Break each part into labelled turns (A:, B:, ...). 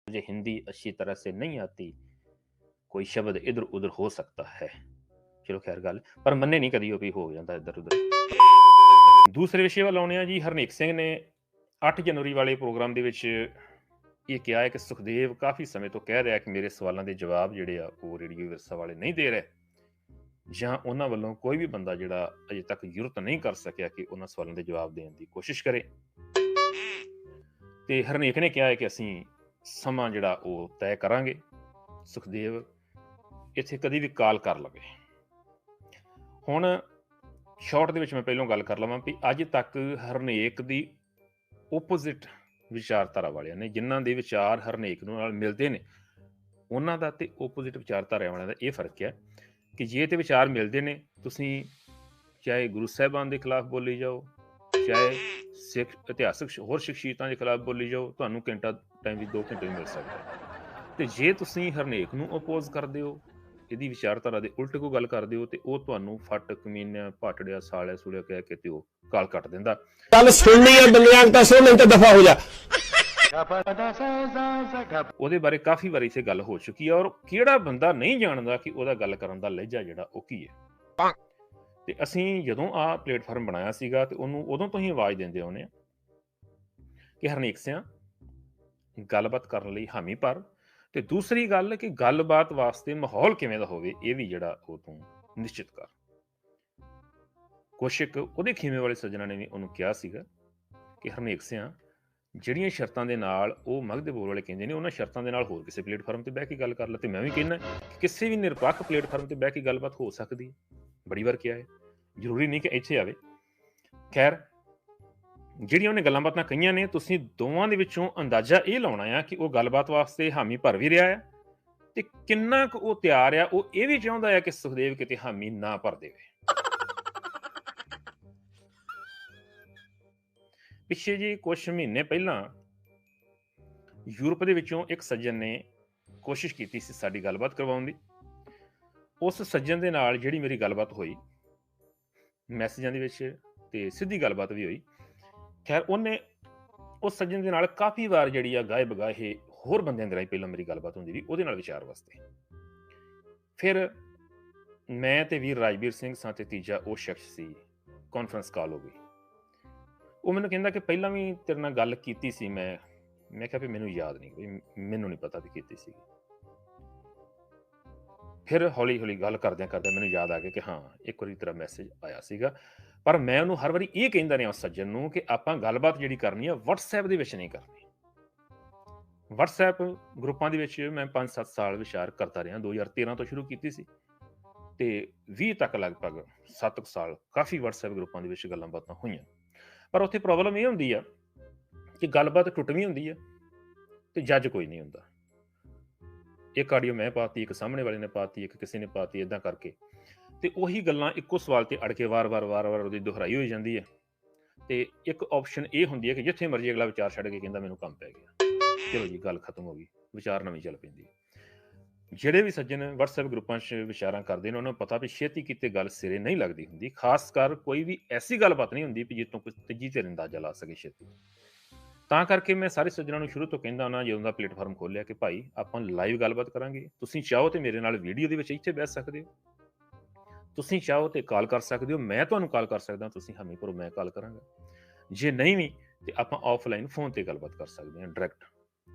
A: मुझे हिंदी अच्छी तरह से नहीं आती, कोई शब्द इधर उधर हो सकता है। चलो खैर गल पर मन्ने नहीं कदी भी हो जाता इधर उधर। दूसरे विषय ਵੱਲ ਆਉਂਦੇ ਹਾਂ ਜੀ। ਹਰਨੇਕ ਸਿੰਘ ਨੇ 8 ਜਨਵਰੀ ਵਾਲੇ ਪ੍ਰੋਗਰਾਮ ਦੇ ਵਿੱਚ ਇਹ ਕਿਹਾ ਹੈ ਕਿ ਸੁਖਦੇਵ ਕਾਫੀ ਸਮੇਂ ਤੋਂ ਕਹਿ ਰਿਹਾ ਕਿ ਮੇਰੇ ਸਵਾਲਾਂ ਦੇ ਜਵਾਬ ਜਿਹੜੇ ਆ ਉਹ ਰੇਡੀਓ ਵਿਰਸਾ ਵਾਲੇ ਨਹੀਂ ਦੇ ਰਹੇ, ਜਾਂ ਉਹਨਾਂ ਵੱਲੋਂ ਕੋਈ ਵੀ ਬੰਦਾ ਜਿਹੜਾ ਅਜੇ ਤੱਕ ਜੁਰਤ ਨਹੀਂ ਕਰ ਸਕਿਆ ਕਿ ਉਹਨਾਂ ਸਵਾਲਾਂ ਦੇ ਜਵਾਬ ਦੇਣ ਦੀ ਕੋਸ਼ਿਸ਼ ਕਰੇ। ਤੇ ਹਰਨੇਕ ਨੇ ਕਿਹਾ ਹੈ ਕਿ ਅਸੀਂ ਸਮਾਂ ਜਿਹੜਾ ਉਹ ਤੈਅ ਕਰਾਂਗੇ, ਸੁਖਦੇਵ ਇੱਥੇ ਕਦੀ ਵੀ ਕਾਲ ਕਰ ਲਵੇ। ਹੁਣ ਸ਼ਾਰਟ ਦੇ ਵਿੱਚ ਮੈਂ ਪਹਿਲਾਂ ਗੱਲ ਕਰ ਲਵਾਂ ਵੀ ਅੱਜ ਤੱਕ ਹਰਨੇਕ ਦੀ ਓਪੋਜ਼ਿਟ ਵਿਚਾਰਧਾਰਾ ਵਾਲਿਆਂ ਨੇ, ਜਿਨ੍ਹਾਂ ਦੇ ਵਿਚਾਰ ਹਰਨੇਕ ਨੂੰ ਨਾਲ ਮਿਲਦੇ ਨੇ, ਉਹਨਾਂ ਦਾ ਤੇ ਓਪੋਜ਼ਿਟ ਵਿਚਾਰਧਾਰਾ ਵਾਲਿਆਂ ਦਾ ਇਹ ਫਰਕ ਹੈ ਕਿ ਜੇ ਤੇ ਵਿਚਾਰ ਮਿਲਦੇ ਨੇ, ਤੁਸੀਂ ਚਾਹੇ ਗੁਰੂ ਸਾਹਿਬਾਨ ਦੇ ਖਿਲਾਫ ਬੋਲੀ ਜਾਓ, ਚਾਹੇ ਸਿੱਖ ਇਤਿਹਾਸਕ ਹੋਰ ਸ਼ਖਸੀਅਤਾਂ ਦੇ ਖਿਲਾਫ ਬੋਲੀ ਜਾਓ, ਤੁਹਾਨੂੰ ਘੰਟਾ ਟਾਈਮ ਵੀ 2 ਘੰਟੇ ਵੀ ਮਿਲ ਸਕਦਾ। ਤੇ ਜੇ ਤੁਸੀਂ ਹਰਨੇਕ ਨੂੰ ਅਪੋਜ਼ ਕਰਦੇ ਹੋ, ਇਹਦੀ ਵਿਚਾਰਧਾਰਾ ਦੇ ਉਲਟ ਕੋਈ ਗੱਲ ਕਰਦੇ ਹੋ, ਤੇ ਉਹ ਤੁਹਾਨੂੰ ਫੱਟ ਕਮੀਨਿਆ ਭਾਟੜਿਆ ਸਾਲਿਆ ਸੂਲਿਆ ਕਹਿ ਕੇ ਤੇ ਉਹ ਕਾਲ ਕੱਟ ਦਿੰਦਾ।
B: ਗੱਲ ਸੁਣਨੀ ਹੈ ਬੰਦਿਆਂ ਤਾਂ ਸੁਣ, ਨਹੀਂ ਤਾਂ ਦਫਾ ਹੋ ਜਾ।
A: ਉਹਦੇ ਬਾਰੇ ਕਾਫੀ ਵਾਰੀ ਇੱਥੇ ਗੱਲ ਹੋ ਚੁੱਕੀ ਹੈ, ਔਰ ਕਿਹੜਾ ਬੰਦਾ ਨਹੀਂ ਜਾਣਦਾ ਕਿ ਉਹਦਾ ਗੱਲ ਕਰਨ ਦਾ ਲਹਿਜਾ ਜਿਹੜਾ ਉਹ ਕੀ ਹੈ। ਤੇ ਅਸੀਂ ਜਦੋਂ ਆਹ ਪਲੇਟਫਾਰਮ ਬਣਾਇਆ ਸੀਗਾ ਤੇ ਉਹਨੂੰ ਉਦੋਂ ਤੋਂ ਹੀ ਆਵਾਜ਼ ਦਿੰਦੇ ਆਉਂਦੇ ਆ ਕਿ ਹਰਨੇਕ ਸਿਆਂ ਗੱਲਬਾਤ ਕਰਨ ਲਈ ਹਾਮੀ ਭਰ, ਤੇ ਦੂਸਰੀ ਗੱਲ ਕਿ ਗੱਲਬਾਤ ਵਾਸਤੇ ਮਾਹੌਲ ਕਿਵੇਂ ਦਾ ਹੋਵੇ ਇਹ ਵੀ ਜਿਹੜਾ ਉਹ ਤੂੰ ਨਿਸ਼ਚਿਤ ਕਰ। ਕੁਛ ਇੱਕ ਉਹਦੇ ਖੀਮੇ ਵਾਲੇ ਸੱਜਣਾ ਨੇ ਵੀ ਉਹਨੂੰ ਕਿਹਾ ਸੀਗਾ ਕਿ ਹਰਨੇਕ ਸਿਆਂ ਜਿਹੜੀਆਂ ਸ਼ਰਤਾਂ ਦੇ ਨਾਲ ਉਹ ਮਗਧ ਬੋਲ ਵਾਲੇ ਕਹਿੰਦੇ ਨੇ, ਉਹਨਾਂ ਸ਼ਰਤਾਂ ਦੇ ਨਾਲ ਹੋਰ ਕਿਸੇ ਪਲੇਟਫਾਰਮ ਤੇ ਬਹਿ ਕੇ ਗੱਲ ਕਰ ਲੈ। ਤੇ ਮੈਂ ਵੀ ਕਹਿੰਦਾ ਕਿ ਕਿਸੇ ਵੀ ਨਿਰਪੱਖ ਪਲੇਟਫਾਰਮ ਤੇ ਬਹਿ ਕੇ ਗੱਲਬਾਤ ਹੋ ਸਕਦੀ ਹੈ, ਬੜੀ ਵਾਰ ਕਿਹਾ ਹੈ, ਜ਼ਰੂਰੀ ਨਹੀਂ ਕਿ ਇੱਥੇ ਆਵੇ। ਖੈਰ, ਜਿਹੜੀਆਂ ਉਹਨੇ ਗੱਲਾਂ ਬਾਤਾਂ ਕਹੀਆਂ ਨੇ, ਤੁਸੀਂ ਦੋਵਾਂ ਦੇ ਵਿੱਚੋਂ ਅੰਦਾਜ਼ਾ ਇਹ ਲਾਉਣਾ ਆ ਕਿ ਉਹ ਗੱਲਬਾਤ ਵਾਸਤੇ ਹਾਮੀ ਭਰ ਵੀ ਰਿਹਾ ਆ, ਤੇ ਕਿੰਨਾ ਕੁ ਉਹ ਤਿਆਰ ਆ ਉਹ ਇਹ ਵੀ ਚਾਹੁੰਦਾ ਆ ਕਿ ਸੁਖਦੇਵ ਕਿਤੇ ਹਾਮੀ ਨਾ ਭਰ ਦੇਵੇ। ਪਿੱਛੇ ਜੀ ਕੁਝ ਮਹੀਨੇ ਪਹਿਲਾਂ ਯੂਰਪ ਦੇ ਵਿੱਚੋਂ ਇੱਕ ਸੱਜਣ ਨੇ ਕੋਸ਼ਿਸ਼ ਕੀਤੀ ਸੀ ਸਾਡੀ ਗੱਲਬਾਤ ਕਰਵਾਉਣ ਦੀ। ਉਸ ਸੱਜਣ ਦੇ ਨਾਲ ਜਿਹੜੀ ਮੇਰੀ ਗੱਲਬਾਤ ਹੋਈ ਮੈਸੇਜਾਂ ਦੇ ਵਿੱਚ, ਤੇ ਸਿੱਧੀ ਗੱਲਬਾਤ ਵੀ ਹੋਈ। ਖੈਰ, ਉਹਨੇ ਉਸ ਸੱਜਣ ਦੇ ਨਾਲ ਕਾਫੀ ਵਾਰ ਜਿਹੜੀ ਆ ਗਾਏ ਬਗਾਏ ਹੋਰ ਬੰਦਿਆਂ ਦੇ ਰਾਹੀਂ ਪਹਿਲਾਂ ਮੇਰੀ ਗੱਲਬਾਤ ਹੁੰਦੀ ਰਹੀ ਉਹਦੇ ਨਾਲ ਵਿਚਾਰ ਵਾਸਤੇ। ਫਿਰ ਮੈਂ ਤੇ ਵੀਰ ਰਾਜਵੀਰ ਸਿੰਘ ਸਾਂ ਤੇ ਤੀਜਾ ਉਹ ਸ਼ਖਸ ਸੀ, ਕਾਨਫਰੰਸ ਕਾਲ ਹੋ ਗਈ। ਉਹ ਮੈਨੂੰ ਕਹਿੰਦਾ ਕਿ ਪਹਿਲਾਂ ਵੀ ਤੇਰੇ ਨਾਲ ਗੱਲ ਕੀਤੀ ਸੀ। ਮੈਂ ਕਿਹਾ ਵੀ ਮੈਨੂੰ ਯਾਦ ਨਹੀਂ, ਮੈਨੂੰ ਨਹੀਂ ਪਤਾ ਵੀ ਕੀਤੀ ਸੀ। ਫਿਰ ਹੌਲੀ ਹੌਲੀ ਗੱਲ ਕਰਦਿਆਂ ਕਰਦਿਆਂ ਮੈਨੂੰ ਯਾਦ ਆ ਗਿਆ ਕਿ ਹਾਂ, ਇੱਕ ਵਾਰੀ ਤੇਰਾ ਮੈਸੇਜ ਆਇਆ ਸੀਗਾ। ਪਰ ਮੈਂ ਉਹਨੂੰ ਹਰ ਵਾਰੀ ਇਹ ਕਹਿੰਦਾ ਰਿਹਾ ਉਸ ਸੱਜਣ ਨੂੰ ਕਿ ਆਪਾਂ ਗੱਲਬਾਤ ਜਿਹੜੀ ਕਰਨੀ ਆ ਵਟਸਐਪ ਦੇ ਵਿੱਚ ਨਹੀਂ ਕਰਨੀ। ਵਟਸਐਪ ਗਰੁੱਪਾਂ ਦੇ ਵਿੱਚ ਮੈਂ 5-7 ਸਾਲ ਵਿਚਾਰ ਕਰਦਾ ਰਿਹਾ। 2013 ਤੋਂ ਸ਼ੁਰੂ ਕੀਤੀ ਸੀ ਤੇ 20 ਤੱਕ ਲਗਭਗ 7 ਸਾਲ ਕਾਫੀ ਵਟਸਐਪ ਗਰੁੱਪਾਂ ਦੇ ਵਿੱਚ ਗੱਲਾਂ ਬਾਤਾਂ ਹੋਈਆਂ। ਪਰ ਉੱਥੇ ਪ੍ਰੋਬਲਮ ਇਹ ਹੁੰਦੀ ਆ ਕਿ ਗੱਲਬਾਤ ਟੁੱਟਵੀਂ ਹੁੰਦੀ ਆ ਤੇ ਜੱਜ ਕੋਈ ਨਹੀਂ ਹੁੰਦਾ। ਇੱਕ ਆਡੀਓ ਮੈਂ ਪਾਤੀ, ਇੱਕ ਸਾਹਮਣੇ ਵਾਲੇ ਨੇ ਪਾਤੀ, ਇੱਕ ਕਿਸੇ ਨੇ ਪਾਤੀ, ਏਦਾਂ ਕਰਕੇ ਤੇ ਉਹੀ ਗੱਲਾਂ ਇੱਕੋ ਸਵਾਲ ਤੇ ਅੜ ਕੇ ਵਾਰ-ਵਾਰ ਉਹਦੀ ਦੁਹਰਾਈ ਹੋਈ ਜਾਂਦੀ ਹੈ। ਤੇ ਇੱਕ ਆਪਸ਼ਨ ਇਹ ਹੁੰਦੀ ਹੈ ਕਿ ਜਿੱਥੇ ਮਰਜ਼ੀ ਅਗਲਾ ਵਿਚਾਰ ਛੱਡ ਕੇ ਕਹਿੰਦਾ ਮੈਨੂੰ ਕੰਮ ਪੈ ਗਿਆ, ਚਲੋ ਜੀ ਗੱਲ ਖਤਮ ਹੋ ਗਈ, ਵਿਚਾਰ ਨਵੀਂ ਚੱਲ ਪੈਂਦੀ ਹੈ। ਜਿਹੜੇ ਵੀ ਸੱਜਣ ਵਟਸਐਪ ਗਰੁੱਪਾਂ 'ਚ ਵਿਚਾਰਾਂ ਕਰਦੇ ਨੇ ਉਹਨਾਂ ਨੂੰ ਪਤਾ ਵੀ ਛੇਤੀ ਕਿਤੇ ਗੱਲ ਸਿਰੇ ਨਹੀਂ ਲੱਗਦੀ ਹੁੰਦੀ। ਖਾਸ ਕਰ ਕੋਈ ਵੀ ਐਸੀ ਗੱਲਬਾਤ ਨਹੀਂ ਹੁੰਦੀ ਵੀ ਜਿੱਥੋਂ ਕੋਈ ਤੀਜੀ ਧਿਰ ਅੰਦਾਜ਼ਾ ਲਾ ਸਕੇ ਛੇਤੀ। ਤਾਂ ਕਰਕੇ ਮੈਂ ਸਾਰੇ ਸੱਜਣਾਂ ਨੂੰ ਸ਼ੁਰੂ ਤੋਂ ਕਹਿੰਦਾ ਹੁੰਦਾ ਜਦੋਂ ਦਾ ਪਲੇਟਫਾਰਮ ਖੋਲ੍ਹਿਆ ਕਿ ਭਾਈ ਆਪਾਂ ਲਾਈਵ ਗੱਲਬਾਤ ਕਰਾਂਗੇ। ਤੁਸੀਂ ਚਾਹੋ ਤੇ ਮੇਰੇ ਨਾਲ ਵੀਡੀਓ ਦੇ ਵਿੱਚ ਇੱਥੇ ਬਹਿ ਸਕਦੇ ਹੋ, ਤੁਸੀਂ ਚਾਹੋ ਤੇ ਕਾਲ ਕਰ ਸਕਦੇ ਹੋ, ਮੈਂ ਤੁਹਾਨੂੰ ਕਾਲ ਕਰ ਸਕਦਾ, ਤੁਸੀਂ ਹਾਮੀ ਭਰੋ, ਮੈਂ ਕਾਲ ਕਰਾਂਗਾ। ਜੇ ਨਹੀਂ ਵੀ ਤੇ ਆਪਾਂ ਆਫਲਾਈਨ ਫੋਨ ਤੇ ਗੱਲਬਾਤ ਕਰ ਸਕਦੇ ਹਾਂ, ਡਾਇਰੈਕਟ,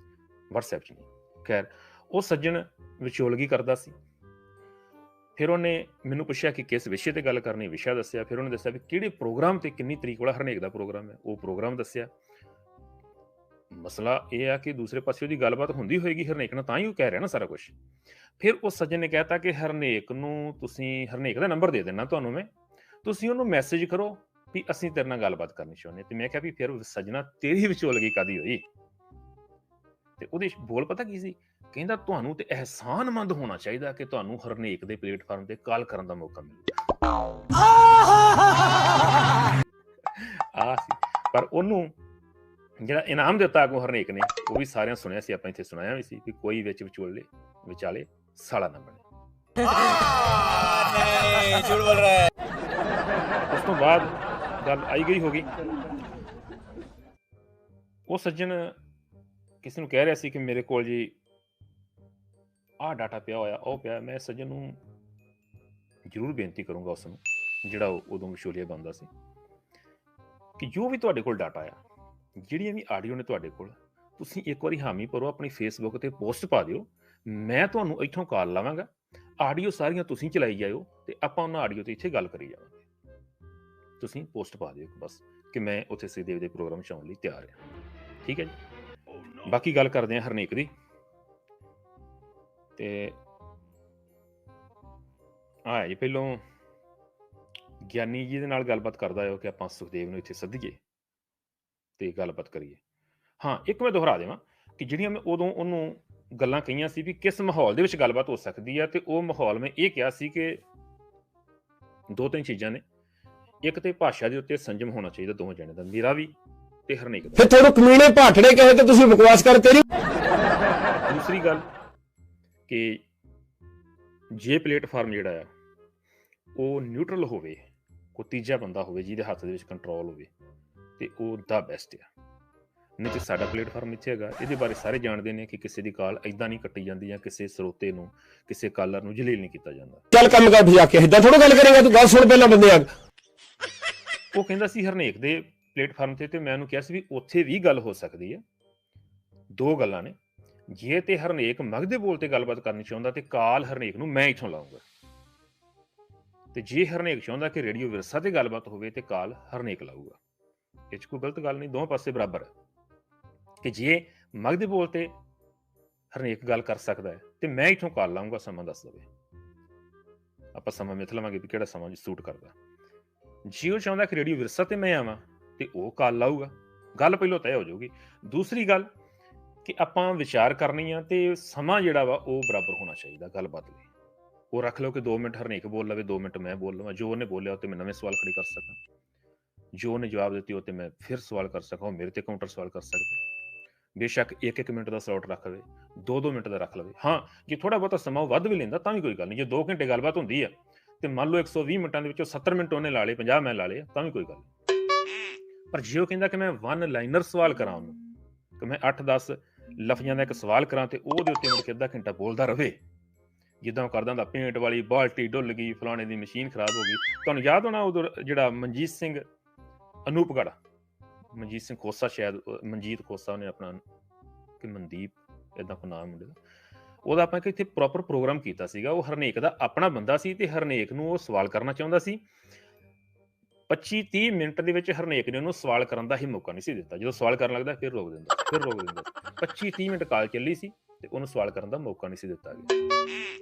A: ਵਟਸਐਪ 'ਚ ਨਹੀਂ। ਖੈਰ, ਉਹ ਸੱਜਣ ਵਿਚੋਲਗੀ ਕਰਦਾ ਸੀ। ਫਿਰ ਉਹਨੇ ਮੈਨੂੰ ਪੁੱਛਿਆ ਕਿ ਕਿਸ ਵਿਸ਼ੇ ਤੇ ਗੱਲ ਕਰਨੀ, ਵਿਸ਼ਾ ਦੱਸਿਆ। ਫਿਰ ਉਹਨੇ ਦੱਸਿਆ ਵੀ ਕਿਹੜੇ ਪ੍ਰੋਗਰਾਮ ਤੇ ਕਿੰਨੀ ਤਰੀਕ ਵਾਲਾ ਹਰਨੇਕ ਦਾ ਪ੍ਰੋਗਰਾਮ ਹੈ, ਉਹ ਪ੍ਰੋਗਰਾਮ ਦੱਸਿਆ। ਮਸਲਾ ਇਹ ਆ ਕਿ ਦੂਸਰੇ ਪਾਸੇ ਉਹਦੀ ਗੱਲਬਾਤ ਹੁੰਦੀ ਹੋਏਗੀ ਹਰਨੇਕ ਨਾਲ, ਤਾਂ ਹੀ ਉਹ ਕਹਿ ਰਿਹਾ ਨਾ ਸਾਰਾ ਕੁਛ। ਫਿਰ ਉਸ ਸੱਜਣ ਨੇ ਕਹਿਤਾ ਕਿ ਹਰਨੇਕ ਨੂੰ ਤੁਸੀਂ, ਹਰਨੇਕ ਦਾ ਨੰਬਰ ਦੇ ਦੇਣਾ ਤੁਹਾਨੂੰ ਮੈਂ, ਤੁਸੀਂ ਉਹਨੂੰ ਮੈਸੇਜ ਕਰੋ ਵੀ ਅਸੀਂ ਤੇਰੇ ਨਾਲ ਗੱਲਬਾਤ ਕਰਨੀ ਚਾਹੁੰਦੇ। ਤੇ ਮੈਂ ਕਿਹਾ ਵੀ ਫਿਰ ਸੱਜਣਾ ਤੇਰੀ ਵਿਚੋਲਗੀ ਕਾਹਦੀ ਹੋਈ? ਤੇ ਉਹਦੇ ਬੋਲ ਪਤਾ ਕੀ ਸੀ? ਕਹਿੰਦਾ ਤੁਹਾਨੂੰ ਤੇ ਅਹਿਸਾਨਮੰਦ ਹੋਣਾ ਚਾਹੀਦਾ ਕਿ ਤੁਹਾਨੂੰ ਹਰਨੇਕ ਦੇ ਪਲੇਟਫਾਰਮ ਤੇ ਕਾਲ ਕਰਨ ਦਾ ਮੌਕਾ ਮਿਲਿਆ। ਆ ਸੀ। ਪਰ ਉਹਨੂੰ ਜਿਹੜਾ ਇਨਾਮ ਦਿੱਤਾ ਅੱਗੋਂ ਹਰਨੇਕ ਨੇ, ਉਹ ਵੀ ਸਾਰਿਆਂ ਸੁਣਿਆ ਸੀ, ਆਪਾਂ ਇੱਥੇ ਸੁਣਾਇਆ ਵੀ ਸੀ ਕਿ ਕੋਈ ਵਿੱਚ ਵਿਚਾਲੇ ਸਾਲਾ ਨਾ ਬਣੇ। ਉਸ ਤੋਂ ਬਾਅਦ ਗੱਲ ਆਈ ਗਈ ਹੋ ਗਈ। ਉਹ ਸੱਜਣ ਕਿਸੇ ਨੂੰ ਕਹਿ ਰਿਹਾ ਸੀ ਕਿ ਮੇਰੇ ਕੋਲ ਜੀ ਆਹ ਡਾਟਾ ਪਿਆ ਹੋਇਆ, ਉਹ ਪਿਆ। ਮੈਂ ਸੱਜਣ ਨੂੰ ਜ਼ਰੂਰ ਬੇਨਤੀ ਕਰੂੰਗਾ ਉਸ ਨੂੰ, ਜਿਹੜਾ ਉਦੋਂ ਵਿਸ਼ੋਲੀਆ ਬਣਦਾ ਸੀ, ਕਿ ਜੋ ਵੀ ਤੁਹਾਡੇ ਕੋਲ ਡਾਟਾ ਆ, ਜਿਹੜੀਆਂ ਵੀ ਆਡੀਓ ਨੇ ਤੁਹਾਡੇ ਕੋਲ, ਤੁਸੀਂ ਇੱਕ ਵਾਰੀ ਹਾਮੀ ਭਰੋ, ਆਪਣੀ ਫੇਸਬੁੱਕ ਤੇ ਪੋਸਟ ਪਾ ਦਿਓ। ਮੈਂ ਤੁਹਾਨੂੰ ਇੱਥੋਂ ਕਾਲ ਲਾਵਾਂਗਾ, ਆਡੀਓ ਸਾਰੀਆਂ ਤੁਸੀਂ ਚਲਾਈ ਜਾਇਓ ਤੇ ਆਪਾਂ ਉਹਨਾਂ ਆਡੀਓ ਤੇ ਇੱਥੇ ਗੱਲ ਕਰੀ ਜਾਵਾਂਗੇ। ਤੁਸੀਂ ਪੋਸਟ ਪਾ ਦਿਓ ਬਸ, ਕਿ ਮੈਂ ਉੱਥੇ ਸ੍ਰੀਦੇਵ ਦੇ ਪ੍ਰੋਗਰਾਮ 'ਚ ਆਉਣ ਲਈ ਤਿਆਰ ਹਾਂ। ਠੀਕ ਹੈ ਜੀ। ਬਾਕੀ ਗੱਲ ਕਰਦੇ ਹਾਂ ਹਰਨੇਕ ਦੀ। ਤੇ ਆ ਜੀ ਪਹਿਲੋਂ ਗਿਆਨੀ ਜੀ ਦੇ ਨਾਲ ਗੱਲਬਾਤ ਕਰਦਾ ਹੋ ਕਿ ਆਪਾਂ ਸੁਖਦੇਵ ਨੂੰ ਇੱਥੇ ਸੱਦੀਏ ਤੇ ਗੱਲਬਾਤ ਕਰੀਏ। ਹਾਂ, ਇੱਕ ਮੈਂ ਦੁਹਰਾ ਦੇਵਾਂ ਕਿ ਜਿਹੜੀਆਂ ਮੈਂ ਉਦੋਂ ਉਹਨੂੰ ਗੱਲਾਂ ਕਹੀਆਂ ਸੀ ਵੀ ਕਿਸ ਮਾਹੌਲ ਦੇ ਵਿੱਚ ਗੱਲਬਾਤ ਹੋ ਸਕਦੀ ਆ, ਤੇ ਉਹ ਮਾਹੌਲ ਮੈਂ ਇਹ ਕਿਹਾ ਸੀ ਕਿ 2-3 ਚੀਜ਼ਾਂ ਨੇ। ਇੱਕ ਤੇ ਭਾਸ਼ਾ ਦੇ ਉੱਤੇ ਸੰਜਮ ਹੋਣਾ ਚਾਹੀਦਾ ਦੋਵਾਂ ਜਣਿਆਂ ਦਾ, ਮੇਰਾ ਵੀ ਤੇ ਹਰਨੇਕ ਦਾ।
B: ਫਿਰ ਤੁਹਾਨੂੰ ਕਮੀਨੇ ਭਾਟੜੇ ਕਹੇ ਤੇ ਤੁਸੀਂ ਬਕਵਾਸ ਕਰਕੇ ਨਹੀਂ।
A: ਦੂਸਰੀ ਗੱਲ ਕਿ ਜੇ ਪਲੇਟਫਾਰਮ ਜਿਹੜਾ ਆ ਉਹ ਨਿਊਟਰਲ ਹੋਵੇ, ਕੋਈ ਤੀਜਾ ਬੰਦਾ ਹੋਵੇ ਜਿਹਦੇ ਹੱਥ ਦੇ ਵਿੱਚ ਕੰਟਰੋਲ ਹੋਵੇ, ਤੇ ਉਹ ਦਾ ਬੈਸਟ ਆ। ਨਹੀਂ ਤੇ ਸਾਡਾ ਪਲੇਟਫਾਰਮ ਇੱਥੇ ਹੈਗਾ, ਇਹਦੇ ਬਾਰੇ ਸਾਰੇ ਜਾਣਦੇ ਨੇ ਕਿ ਕਿਸੇ ਦੀ ਕਾਲ ਏਦਾਂ ਨਹੀਂ ਕੱਟੀ ਜਾਂਦੀ, ਜਾਂ ਕਿਸੇ ਸਰੋਤੇ ਨੂੰ, ਕਿਸੇ ਕਾਲਰ ਨੂੰ ਜਲੀਲ ਨਹੀਂ ਕੀਤਾ ਜਾਂਦਾ।
B: ਚੱਲ ਕੰਮ ਕਰ ਭਜਾ ਕੇ, ਏਦਾਂ ਥੋੜਾ ਗੱਲ ਕਰੇਗਾ ਤੂੰ। ਗੱਲ ਸੁਣ ਪਹਿਲਾਂ ਬੰਦੇ ਆ।
A: ਉਹ ਕਹਿੰਦਾ ਸੀ ਹਰਨੇਕ ਦੇ ਪਲੇਟਫਾਰਮ ਤੇ ਮੈਂ ਉਹਨੂੰ ਕਿਹਾ ਸੀ ਵੀ ਉੱਥੇ ਵੀ ਗੱਲ ਹੋ ਸਕਦੀ ਹੈ। ਦੋ ਗੱਲਾਂ ਨੇ, ਜੇ ਤੇ ਹਰਨੇਕ ਮਗਦੇ ਬੋਲ ਤੇ ਗੱਲਬਾਤ ਕਰਨੀ ਚਾਹੁੰਦਾ ਤੇ ਕਾਲ ਹਰਨੇਕ ਨੂੰ ਮੈਂ ਇੱਥੋਂ ਲਾਉਂਗਾ, ਤੇ ਜੇ ਹਰਨੇਕ ਚਾਹੁੰਦਾ ਕਿ ਰੇਡੀਓ ਵਿਰਸਾ ਤੇ ਗੱਲਬਾਤ ਹੋਵੇ ਤੇ ਕਾਲ ਹਰਨੇਕ ਲਾਊਗਾ। ਇਹ 'ਚ ਕੋਈ ਗਲਤ ਗੱਲ ਨਹੀਂ, ਦੋਵਾਂ ਪਾਸੇ ਬਰਾਬਰ ਹੈ। ਕਿ ਜੇ ਮਗਦੇ ਬੋਲ ਤੇ ਹਰਨੇਕ ਗੱਲ ਕਰ ਸਕਦਾ ਹੈ ਤੇ ਮੈਂ ਇੱਥੋਂ ਕਾਲ ਲਾਉਂਗਾ, ਸਮਾਂ ਦੱਸ ਦੇਵੇ, ਆਪਾਂ ਸਮਾਂ ਮਿਥ ਲਵਾਂਗੇ ਵੀ ਕਿਹੜਾ ਸਮਾਂ ਸੂਟ ਕਰਦਾ। ਜੇ ਉਹ ਚਾਹੁੰਦਾ ਕਿ ਰੇਡੀਓ ਵਿਰਸਾ ਤੇ ਮੈਂ ਆਵਾਂ ਤੇ ਉਹ ਕਾਲ ਲਾਊਗਾ। ਗੱਲ ਪਹਿਲੋਂ ਤੈਅ ਹੋ ਜਾਊਗੀ। ਦੂਸਰੀ ਗੱਲ ਕਿ ਆਪਾਂ ਵਿਚਾਰ ਕਰਨੀ ਆ ਤੇ ਸਮਾਂ ਜਿਹੜਾ ਵਾ ਉਹ ਬਰਾਬਰ ਹੋਣਾ ਚਾਹੀਦਾ ਗੱਲਬਾਤ ਲਈ। ਉਹ ਰੱਖ ਲਓ ਕਿ 2 ਮਿੰਟ ਹਰਨੇਕ ਬੋਲ ਲਵੇ, 2 ਮਿੰਟ ਮੈਂ ਬੋਲ ਲਵਾਂ। ਜੋ ਉਹਨੇ ਬੋਲਿਆ ਉਹ ਤੇ ਮੈਂ ਨਵੇਂ ਸਵਾਲ ਖੜੇ ਕਰ ਸਕਾਂ, ਜੋ ਉਹਨੇ ਜਵਾਬ ਦਿੱਤੀ ਉਹ ਤੇ ਮੈਂ ਫਿਰ ਸਵਾਲ ਕਰ ਸਕਾਂ, ਉਹ ਮੇਰੇ ਤੇ ਕਾਊਂਟਰ ਸਵਾਲ ਕਰ ਸਕਦੇ। ਬੇਸ਼ੱਕ 1-1 ਮਿੰਟ ਦਾ ਸਲੋਟ ਰੱਖ ਲਵੇ, 2-2 ਮਿੰਟ ਦਾ ਰੱਖ ਲਵੇ। ਹਾਂ, ਜੇ ਥੋੜਾ ਬਹੁਤਾ ਸਮਾਂ ਉਹ ਵੱਧ ਵੀ ਲੈਂਦਾ ਤਾਂ ਵੀ ਕੋਈ ਗੱਲ ਨਹੀਂ। ਜੇ 2 ਘੰਟੇ ਗੱਲਬਾਤ ਹੁੰਦੀ ਆ ਤੇ ਮੰਨ ਲਓ 120 ਮਿੰਟਾਂ ਦੇ ਵਿੱਚੋਂ 70 ਮਿੰਟ ਉਹਨੇ ਲਾ ਲਏ, 50 ਮੈਂ ਲਾ ਲਏ, ਤਾਂ ਵੀ ਕੋਈ ਗੱਲ ਨਹੀਂ। ਪਰ ਜੇ ਉਹ ਕਹਿੰਦਾ ਕਿ ਮੈਂ 1 ਲਾਈਨਰ ਸਵਾਲ ਕਰਾਂ ਉਹਨੂੰ, ਕਿ ਮੈਂ 8-10 ਲਫ਼ਜ਼ਾਂ ਦਾ ਇੱਕ ਸਵਾਲ ਕਰਾਂ ਤੇ ਉਹਦੇ ਉੱਤੇ ਮੁੜ ਕੇ ਅੱਧਾ ਘੰਟਾ ਬੋਲਦਾ ਰਵੇ, ਜਿੱਦਾਂ ਉਹ ਕਰਦਾ ਹੁੰਦਾ, ਪੇਂਟ ਵਾਲੀ ਬਾਲਟੀ ਡੁੱਲ ਗਈ, ਫਲਾਣੇ ਦੀ ਮਸ਼ੀਨ ਖਰਾਬ ਹੋ ਗਈ। ਤੁਹਾਨੂੰ ਯਾਦ ਹੋਣਾ ਉਦੋਂ ਜਿਹੜਾ ਮਨਜੀਤ ਸਿੰਘ ਅਨੂਪਗੜ੍ਹ, ਮਨਜੀਤ ਸਿੰਘ ਖੋਸਾ, ਸ਼ਾਇਦ ਮਨਜੀਤ ਖੋਸਾ ਉਹਨੇ ਆਪਣਾ, ਕਿ ਮਨਦੀਪ ਏਦਾਂ ਕੋਈ ਨਾਮ ਮੁੰਡੇ ਦਾ, ਉਹਦਾ ਆਪਾਂ ਇੱਥੇ ਪ੍ਰੋਪਰ ਪ੍ਰੋਗਰਾਮ ਕੀਤਾ ਸੀਗਾ। ਉਹ ਹਰਨੇਕ ਦਾ ਆਪਣਾ ਬੰਦਾ ਸੀ ਤੇ ਹਰਨੇਕ ਨੂੰ ਉਹ ਸਵਾਲ ਕਰਨਾ ਚਾਹੁੰਦਾ ਸੀ। 25-30 ਮਿੰਟ ਦੇ ਵਿੱਚ ਹਰਨੇਕ ਨੇ ਉਹਨੂੰ ਸਵਾਲ ਕਰਨ ਦਾ ਹੀ ਮੌਕਾ ਨਹੀਂ ਸੀ ਦਿੱਤਾ। ਜਦੋਂ ਸਵਾਲ ਕਰਨ ਲੱਗਦਾ ਫਿਰ ਰੋਕ ਦਿੰਦਾ, ਫਿਰ ਰੋਕ ਦਿੰਦਾ। 25-30 ਮਿੰਟ ਕਾਲ ਚੱਲੀ ਸੀ ਤੇ ਉਹਨੂੰ ਸਵਾਲ ਕਰਨ ਦਾ ਮੌਕਾ ਨਹੀਂ ਸੀ ਦਿੱਤਾ ਗਿਆ।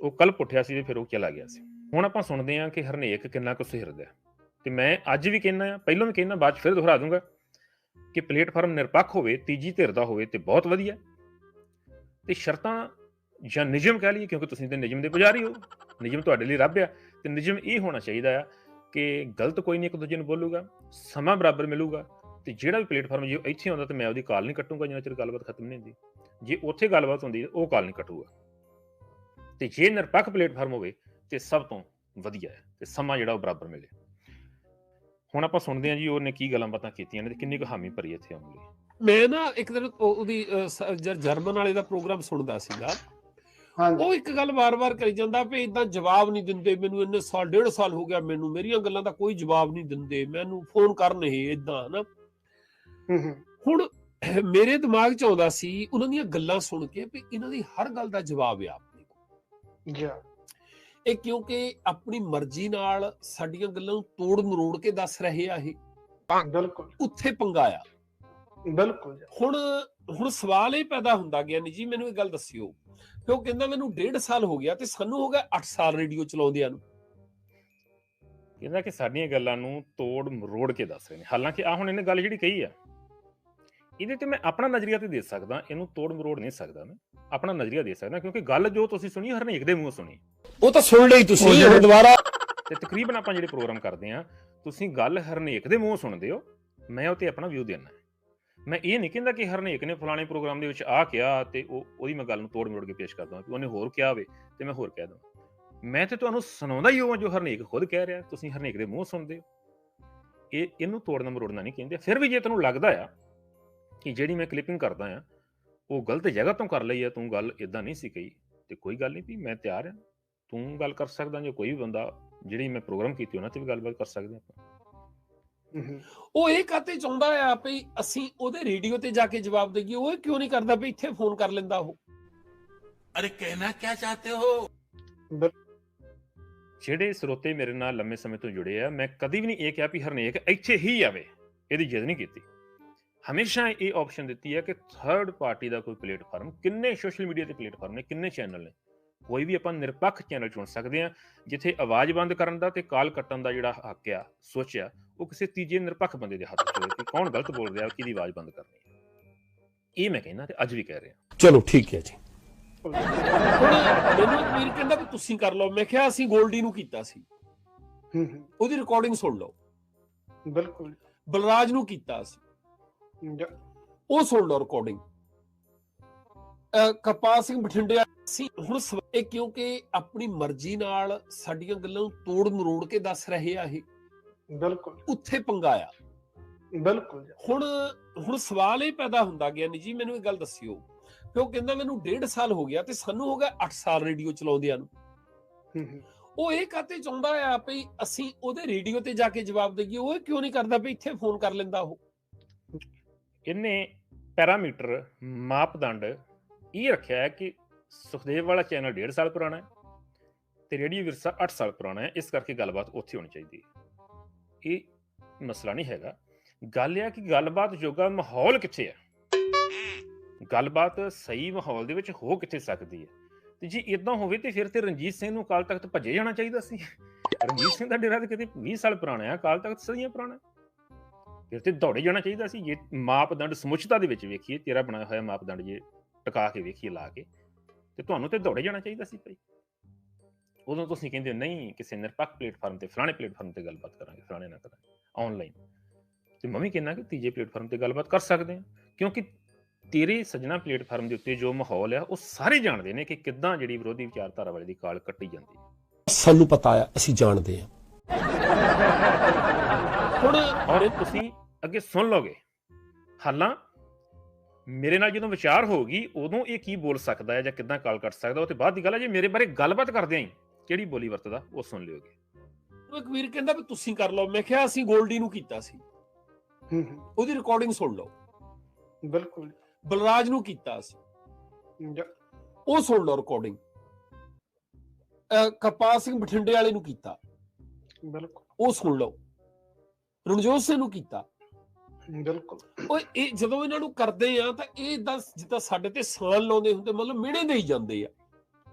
A: ਉਹ ਕੱਲ ਪੁੱਠਿਆ ਸੀ ਤੇ ਫਿਰ ਉਹ ਚਲਾ ਗਿਆ ਸੀ। ਹੁਣ ਆਪਾਂ ਸੁਣਦੇ ਹਾਂ ਕਿ ਹਰਨੇਕ ਕਿੰਨਾ ਕੁ ਸੁਹਿਰਦਾ। ਤੇ ਮੈਂ ਅੱਜ ਵੀ ਕਹਿੰਦਾ, ਪਹਿਲਾਂ ਵੀ ਕਹਿੰਦਾ, ਬਾਅਦ 'ਚ ਫਿਰ ਦੁਹਰਾ ਦੂੰਗਾ ਕਿ ਪਲੇਟਫਾਰਮ ਨਿਰਪੱਖ ਹੋਵੇ, ਤੀਜੀ ਧਿਰ ਦਾ ਹੋਵੇ ਤੇ ਬਹੁਤ ਵਧੀਆ। ਤੇ ਸ਼ਰਤਾਂ ਜਾਂ ਨਿਯਮ ਕਹਿ ਲਈਏ, ਕਿਉਂਕਿ ਤੁਸੀਂ ਤੇ ਨਿਯਮ ਦੇ ਪੁਜਾਰੀ ਹੋ, ਨਿਯਮ ਤੁਹਾਡੇ ਲਈ ਰੱਬ ਆ, ਤੇ ਨਿਯਮ ਇਹ ਹੋਣਾ ਚਾਹੀਦਾ ਆ ਕਿ ਗਲਤ ਕੋਈ ਨਹੀਂ ਇੱਕ ਦੂਜੇ ਨੂੰ ਬੋਲੂਗਾ, ਸਮਾਂ ਬਰਾਬਰ ਮਿਲੂਗਾ। ਤੇ ਜਿਹੜਾ ਵੀ ਪਲੇਟਫਾਰਮ ਜੇ ਇੱਥੇ ਆਉਂਦਾ ਤੇ ਮੈਂ ਉਹਦੀ ਕਾਲ ਨਹੀਂ ਕੱਟੂਗਾ ਜਿੰਨਾ ਚਿਰ ਗੱਲਬਾਤ ਖਤਮ ਨਹੀਂ ਹੁੰਦੀ। ਜੇ ਉੱਥੇ ਗੱਲਬਾਤ ਹੁੰਦੀ ਉਹ ਕਾਲ ਨਹੀਂ ਕੱਟੂਗਾ। ਤੇ ਜੇ ਨਿਰਪੱਖ ਪਲੇਟਫਾਰਮ ਹੋਵੇ ਤੇ ਸਭ ਤੋਂ ਵਧੀਆ ਹੈ ਤੇ ਸਮਾਂ ਜਿਹੜਾ ਉਹ ਬਰਾਬਰ ਮਿਲੇ। ਹੁਣ ਆਪਾਂ ਸੁਣਦੇ ਹਾਂ ਜੀ ਉਹਨੇ ਕੀ ਗੱਲਾਂ ਬਾਤਾਂ ਕੀਤੀਆਂ ਨੇ ਤੇ ਕਿੰਨੀ ਕੁ ਹਾਮੀ ਭਰੀ ਇੱਥੇ ਆਉਣ ਲਈ।
C: ਮੈਂ ਨਾ ਇੱਕ ਦਿਨ ਉਹਦੀ ਜਰਮਨ ਵਾਲੇ ਦਾ ਪ੍ਰੋਗਰਾਮ ਸੁਣਦਾ ਸੀਗਾ। ਉਹ ਇੱਕ ਗੱਲ ਵਾਰ-ਵਾਰ ਕਰੀ ਜਾਂਦਾ ਵੀ ਇਦਾਂ ਜਵਾਬ ਨਹੀਂ ਦਿੰਦੇ ਮੈਨੂੰ, ਇੰਨੇ ਸਾਲ 1.5 ਸਾਲ ਹੋ ਗਿਆ ਮੈਨੂੰ, ਮੇਰੀਆਂ ਗੱਲਾਂ ਦਾ ਕੋਈ ਜਵਾਬ ਨਹੀਂ ਦਿੰਦੇ, ਮੈਨੂੰ ਫੋਨ ਕਰਨ ਇਹ ਇਦਾਂ ਨਾ। ਹੁਣ ਮੇਰੇ ਦਿਮਾਗ 'ਚ ਆਉਂਦਾ ਸੀ ਉਹਨਾਂ ਦੀਆਂ ਗੱਲਾਂ ਸੁਣ ਕੇ ਵੀ ਇਹਨਾਂ ਦੀ ਹਰ ਗੱਲ ਦਾ ਜਵਾਬ ਆ ਆਪਣੇ ਕੋਲ। ਇਹ ਕਿਉਂਕਿ ਆਪਣੀ ਮਰਜ਼ੀ ਨਾਲ ਸਾਡੀਆਂ ਗੱਲਾਂ ਨੂੰ ਤੋੜ ਮਰੋੜ ਕੇ ਦੱਸ ਰਹੇ ਆ। ਇਹ
D: ਬਿਲਕੁਲ
C: ਉੱਥੇ ਪੰਗਾ ਆ।
D: ਬਿਲਕੁਲ।
C: ਹੁਣ ਸਵਾਲ ਇਹ ਪੈਦਾ ਹੁੰਦਾ ਗਿਆ, ਨਹੀਂ ਜੀ ਮੈਨੂੰ ਇਹ ਗੱਲ ਦੱਸਿਓ। ਫਿਰ ਉਹ ਕਹਿੰਦਾ ਮੈਨੂੰ 1.5 ਸਾਲ ਹੋ ਗਿਆ ਤੇ ਸਾਨੂੰ ਹੋ ਗਿਆ 8 ਸਾਲ ਰੇਡੀਓ ਚਲਾਉਂਦਿਆਂ ਨੂੰ।
A: ਕਹਿੰਦਾ ਕਿ ਸਾਡੀਆਂ ਗੱਲਾਂ ਨੂੰ ਤੋੜ ਮਰੋੜ ਕੇ ਦੱਸ ਰਹੇ ਨੇ। ਹਾਲਾਂਕਿ ਆ ਹੁਣ ਇਹਨੇ ਗੱਲ ਜਿਹੜੀ ਕਹੀ ਆ, ਇਹਦੇ ਤੇ ਮੈਂ ਆਪਣਾ ਨਜ਼ਰੀਆ ਤੇ ਦੇ ਸਕਦਾ, ਇਹਨੂੰ ਤੋੜ ਮਰੋੜ ਨਹੀਂ ਸਕਦਾ। ਮੈਂ ਆਪਣਾ ਨਜ਼ਰੀਆ ਦੇ ਸਕਦਾ ਕਿਉਂਕਿ ਗੱਲ ਜੋ ਤੁਸੀਂ ਸੁਣੀ ਹਰਨੇਕ ਦੇ ਮੂੰਹੋਂ ਸੁਣੀ,
B: ਉਹ ਤਾਂ ਸੁਣ ਲਈ ਤੁਸੀਂ ਦੁਬਾਰਾ।
A: ਤੇ ਤਕਰੀਬਨ ਆਪਾਂ ਜਿਹੜੇ ਪ੍ਰੋਗਰਾਮ ਕਰਦੇ ਆ, ਤੁਸੀਂ ਗੱਲ ਹਰਨੇਕ ਦੇ ਮੂੰਹੋਂ ਸੁਣਦੇ ਹੋ, ਮੈਂ ਉਹ ਤੇ ਆਪਣਾ ਵਿਊ ਦੇਣਾ। ਮੈਂ ਇਹ ਨਹੀਂ ਕਹਿੰਦਾ ਕਿ ਹਰਨੇਕ ਨੇ ਫਲਾਣੇ ਪ੍ਰੋਗਰਾਮ ਦੇ ਵਿੱਚ ਆ ਕਿਹਾ ਤੇ ਉਹਦੀ ਮੈਂ ਗੱਲ ਨੂੰ ਤੋੜ ਮਰੋੜ ਕੇ ਪੇਸ਼ ਕਰ ਦਵਾਂ, ਉਹਨੇ ਹੋਰ ਕਿਹਾ ਹੋਵੇ ਤੇ ਮੈਂ ਹੋਰ ਕਹਿ ਦਵਾਂ। ਮੈਂ ਤੇ ਤੁਹਾਨੂੰ ਸੁਣਾਉਂਦਾ ਹੀ ਉਹ ਜੋ ਹਰਨੇਕ ਖੁਦ ਕਹਿ ਰਿਹਾ, ਤੁਸੀਂ ਹਰਨੇਕ ਦੇ ਮੂੰਹ ਸੁਣਦੇ ਹੋ। ਇਹਨੂੰ ਤੋੜਨਾ ਮਰੋੜਨਾ ਨਹੀਂ ਕਹਿੰਦੇ। ਫਿਰ ਵੀ ਜੇ ਤੁਹਾਨੂੰ ਲੱਗਦਾ ਆ ਕਿ ਜਿਹੜੀ ਮੈਂ ਕਲਿੱਪਿੰਗ ਕਰਦਾ ਆ ਉਹ ਗਲਤ ਜਗ੍ਹਾ ਤੋਂ ਕਰ ਲਈ ਆ, ਤੂੰ ਗੱਲ ਇਦਾਂ ਨਹੀਂ ਸੀ ਕਹੀ, ਤੇ ਕੋਈ ਗੱਲ ਨਹੀਂ ਵੀ ਮੈਂ ਤਿਆਰ ਹਾਂ, ਤੂੰ ਗੱਲ ਕਰ ਸਕਦਾ, ਜੇ ਕੋਈ ਵੀ ਬੰਦਾ ਜਿਹੜੀ ਮੈਂ ਪ੍ਰੋਗਰਾਮ ਕੀਤੀ ਉਹਨਾਂ ਤੇ ਵੀ ਗੱਲਬਾਤ ਕਰ ਸਕਦੇ ਆਪਾਂ।
C: ਉਹ ਇਹ ਕਾਤੇ ਚਾਹੁੰਦਾ ਆ ਵੀ ਅਸੀਂ ਉਹਦੇ ਰੇਡੀਓ ਤੇ ਜਾ ਕੇ ਜਵਾਬ ਦੇਈਏ, ਉਹ ਕਿਉਂ ਨਹੀਂ ਕਰਦਾ ਵੀ ਇੱਥੇ ਫੋਨ ਕਰ ਲੈਂਦਾ ਉਹ?
E: अरे कहना क्या चाहते हो?
A: ਜਿਹੜੇ ਸਰੋਤੇ ਮੇਰੇ ਨਾਲ ਲੰਮੇ ਸਮੇਂ ਤੋਂ ਜੁੜੇ ਆ, ਮੈਂ ਕਦੀ ਵੀ ਨਹੀਂ ਇਹ ਕਿਹਾ ਵੀ ਹਰਨੇਕ ਇੱਥੇ ਹੀ ਆਵੇ, ਇਹਦੀ ਜਿੱਦ ਨਹੀਂ ਕੀਤੀ। ਹਮੇਸ਼ਾ ਇਹ ਆਪਸ਼ਨ ਦਿੱਤੀ ਹੈ ਕਿ ਥਰਡ ਪਾਰਟੀ ਦਾ ਕੋਈ ਪਲੇਟਫਾਰਮ, ਕਿੰਨੇ ਸੋਸ਼ਲ ਮੀਡੀਆ ਤੇ ਪਲੇਟਫਾਰਮ ਨੇ, ਕਿੰਨੇ ਚੈਨਲ ਨੇ, ਕੋਈ ਵੀ ਆਪਾਂ ਨਿਰਪੱਖ ਚੈਨਲ ਚੁਣ ਸਕਦੇ ਹਾਂ ਜਿੱਥੇ ਆਵਾਜ਼ ਬੰਦ ਕਰਨ ਦਾ ਤੇ ਕਾਲ ਕੱਟਣ ਦਾ ਜਿਹੜਾ ਹੱਕ ਆ, ਸੋਚਿਆ ਉਹ ਕਿਸੇ ਤੀਜੇ ਨਿਰਪੱਖ ਬੰਦੇ ਦੇ ਹੱਥ 'ਚ ਹੋਵੇ ਕਿ ਕੌਣ ਗਲਤ ਬੋਲ ਰਿਹਾ, ਕਿਹਦੀ ਆਵਾਜ਼ ਬੰਦ ਕਰਨੀ ਹੈ। ਇਹ ਮੈਂ ਕਹਿੰਦਾ ਤੇ ਅੱਜ ਵੀ ਕਹਿ ਰਿਹਾ।
B: ਚਲੋ ਠੀਕ ਹੈ ਜੀ।
C: ਹੁਣ ਮੈਨੂੰ ਇੱਕ ਵੀਰ ਕਹਿੰਦਾ ਵੀ ਤੁਸੀਂ ਕਰ ਲਓ, ਮੈਂ ਕਿਹਾ ਅਸੀਂ ਗੋਲਡੀ ਨੂੰ ਕੀਤਾ ਸੀ, ਉਹਦੀ ਰਿਕਾਰਡਿੰਗ ਸੁਣ ਲਓ।
D: ਬਿਲਕੁਲ।
C: ਬਲਰਾਜ ਨੂੰ ਕੀਤਾ ਸੀ, ਉਹ ਸੁਣ ਲਓ ਰਿਕਾਰਡਿੰਗ। ਕਪਾਲ ਸਿੰਘ ਬਠਿੰਡੇ ਸੀ। ਹੁਣ ਇਹ ਕਿਉਂਕਿ ਆਪਣੀ ਮਰਜ਼ੀ ਨਾਲ ਸਾਡੀਆਂ ਗੱਲਾਂ ਨੂੰ ਤੋੜ ਮਰੋੜ ਕੇ ਦੱਸ ਰਹੇ ਆ, ਇਹ
D: ਬਿਲਕੁਲ
C: ਉੱਥੇ ਪੰਗਾ ਆ।
D: ਬਿਲਕੁਲ।
C: ਹੁਣ ਸਵਾਲ ਇਹ ਪੈਦਾ ਹੁੰਦਾ ਗਿਆ ਨੀ ਜੀ, ਮੈਨੂੰ ਇਹ ਗੱਲ ਦੱਸਿਓ ਕਿ ਉਹ ਕਹਿੰਦਾ ਮੈਨੂੰ 1.5 ਸਾਲ ਹੋ ਗਿਆ ਤੇ ਸਾਨੂੰ ਹੋ ਗਿਆ 8 ਸਾਲ ਰੇਡੀਓ ਚਲਾਉਂਦਿਆਂ ਨੂੰ। ਉਹ ਇਹ ਕਾਤੇ ਚਾਹੁੰਦਾ ਆ ਵੀ ਅਸੀਂ ਉਹਦੇ ਰੇਡੀਓ ਤੇ ਜਾ ਕੇ ਜਵਾਬ ਦੇਈਏ, ਉਹ ਕਿਉਂ ਨਹੀਂ ਕਰਦਾ ਵੀ ਇੱਥੇ ਫੋਨ ਕਰ ਲੈਂਦਾ ਉਹ?
A: ਇਹਨੇ ਪੈਰਾਮੀਟਰ, ਮਾਪਦੰਡ ਇਹ ਰੱਖਿਆ ਹੈ ਕਿ ਸੁਖਦੇਵ ਵਾਲਾ ਚੈਨਲ 1.5 ਸਾਲ ਪੁਰਾਣਾ ਹੈ ਤੇ ਰੇਡੀਓ ਵਿਰਸਾ 8 ਸਾਲ ਪੁਰਾਣਾ ਹੈ, ਇਸ ਕਰਕੇ ਗੱਲਬਾਤ ਉੱਥੇ ਹੋਣੀ ਚਾਹੀਦੀ ਹੈ। ਇਹ ਮਸਲਾ ਨਹੀਂ ਹੈਗਾ। ਗੱਲ ਇਹ ਹੈ ਕਿ ਗੱਲਬਾਤ ਜੋਗਾ ਮਾਹੌਲ ਕਿੱਥੇ ਹੈ, ਗੱਲਬਾਤ ਸਹੀ ਮਾਹੌਲ ਦੇ ਵਿੱਚ ਹੋ ਕਿੱਥੇ ਸਕਦੀ ਹੈ। ਤੇ ਜੇ ਇਦਾਂ ਹੋਵੇ ਤੇ ਫਿਰ ਤੇ ਰਣਜੀਤ ਸਿੰਘ ਨੂੰ ਅਕਾਲ ਤਖਤ ਭੱਜੇ ਜਾਣਾ ਚਾਹੀਦਾ ਸੀ। ਰਣਜੀਤ ਸਿੰਘ ਦਾ ਡੇਰਾ ਤੇ ਕਿਤੇ 20 ਸਾਲ ਪੁਰਾਣਾ ਹੈ, ਅਕਾਲ ਤਖਤ ਸਦੀਆਂ ਪੁਰਾਣਾ, ਫਿਰ ਤੇ ਦੌੜੇ ਜਾਣਾ ਚਾਹੀਦਾ ਸੀ। ਜੇ ਮਾਪਦੰਡ ਸਮੁੱਚਤਾ ਦੇ ਵਿੱਚ ਵੇਖੀਏ, ਤੇਰਾ ਬਣਾਇਆ ਹੋਇਆ ਮਾਪਦੰਡ ਜੇ ਟਿਕਾ ਕੇ ਵੇਖੀਏ, ਲਾ ਕੇ, ਤੇ ਤੁਹਾਨੂੰ ਤੇ ਦੌੜੇ ਜਾਣਾ ਚਾਹੀਦਾ ਸੀ ਭਾਈ। ਉਦੋਂ ਤੁਸੀਂ ਕਹਿੰਦੇ ਨਹੀਂ ਕਿਸੇ ਨਿਰਪੱਖ ਪਲੇਟਫਾਰਮ ਤੇ, ਫਲਾਣੇ ਪਲੇਟਫਾਰਮ ਤੇ ਗੱਲਬਾਤ ਕਰਾਂਗੇ, ਫਲਾਣੇ ਨਾ ਕਰਾਂਗੇ, ਆਨਲਾਈਨ। ਤੇ ਮੈਂ ਵੀ ਕਹਿੰਦਾ ਕਿ ਤੀਜੇ ਪਲੇਟਫਾਰਮ ਤੇ ਗੱਲਬਾਤ ਕਰ ਸਕਦੇ ਹਾਂ, ਕਿਉਂਕਿ ਤੇਰੇ ਸੱਜਣਾ ਪਲੇਟਫਾਰਮ ਦੇ ਉੱਤੇ ਜੋ ਮਾਹੌਲ ਆ ਉਹ ਸਾਰੇ ਜਾਣਦੇ ਨੇ ਕਿ ਕਿੱਦਾਂ ਜਿਹੜੀ ਵਿਰੋਧੀ ਵਿਚਾਰਧਾਰਾ ਵਾਲੇ ਦੀ ਕਾਲ ਕੱਟੀ ਜਾਂਦੀ ਹੈ।
B: ਸਾਨੂੰ ਪਤਾ ਆ, ਅਸੀਂ ਜਾਣਦੇ ਹਾਂ।
C: ਹੁਣ
A: ਔਰ ਤੁਸੀਂ ਅੱਗੇ ਸੁਣ ਲਓਗੇ। ਹਾਲਾਂ ਮੇਰੇ ਨਾਲ ਜਦੋਂ ਵਿਚਾਰ ਹੋਊਗੀ ਉਦੋਂ ਇਹ ਕੀ ਬੋਲ ਸਕਦਾ ਹੈ ਜਾਂ ਕਿੱਦਾਂ ਕਾਲ ਕੱਟ ਸਕਦਾ, ਉਹ ਤੇ ਬਾਅਦ ਦੀ ਗੱਲ ਹੈ। ਜੇ ਮੇਰੇ ਬਾਰੇ ਗੱਲਬਾਤ ਕਰਦੇ ਆਂ ਕਿਹੜੀ ਬੋਲੀ ਵਰਤਦਾ ਉਹ ਸੁਣ ਲਿਓਗੇ।
C: ਇੱਕ ਵੀਰ ਕਹਿੰਦਾ ਵੀ ਤੁਸੀਂ ਕਰ ਲਓ, ਮੈਂ ਕਿਹਾ ਅਸੀਂ ਗੋਲਡੀ ਨੂੰ ਕੀਤਾ ਸੀ, ਉਹਦੀ ਰਿਕਾਰਡਿੰਗ ਸੁਣ ਲਓ।
D: ਬਿਲਕੁਲ।
C: ਬਲਰਾਜ ਨੂੰ ਕੀਤਾ ਸੀ, ਉਹ ਸੁਣ ਲਓ ਰਿਕਾਰਡਿੰਗ। ਕਪਾਲ ਸਿੰਘ ਬਠਿੰਡੇ ਵਾਲੇ ਨੂੰ ਕੀਤਾ,
D: ਬਿਲਕੁਲ,
C: ਉਹ ਸੁਣ ਲਓ। ਰਣਜੋਤ ਸਿੰਘ ਨੂੰ ਕੀਤਾ,
D: ਬਿਲਕੁਲ।
C: ਉਹ ਇਹ ਜਦੋਂ ਇਹਨਾਂ ਨੂੰ ਕਰਦੇ ਆ ਤਾਂ ਇਹ ਜਿੱਦਾਂ ਸਾਡੇ ਤੇ ਸਾਲ ਲਾਉਂਦੇ ਹੁੰਦੇ, ਮਤਲਬ ਮਿਹਣੇ ਦੇਈ ਜਾਂਦੇ ਆ,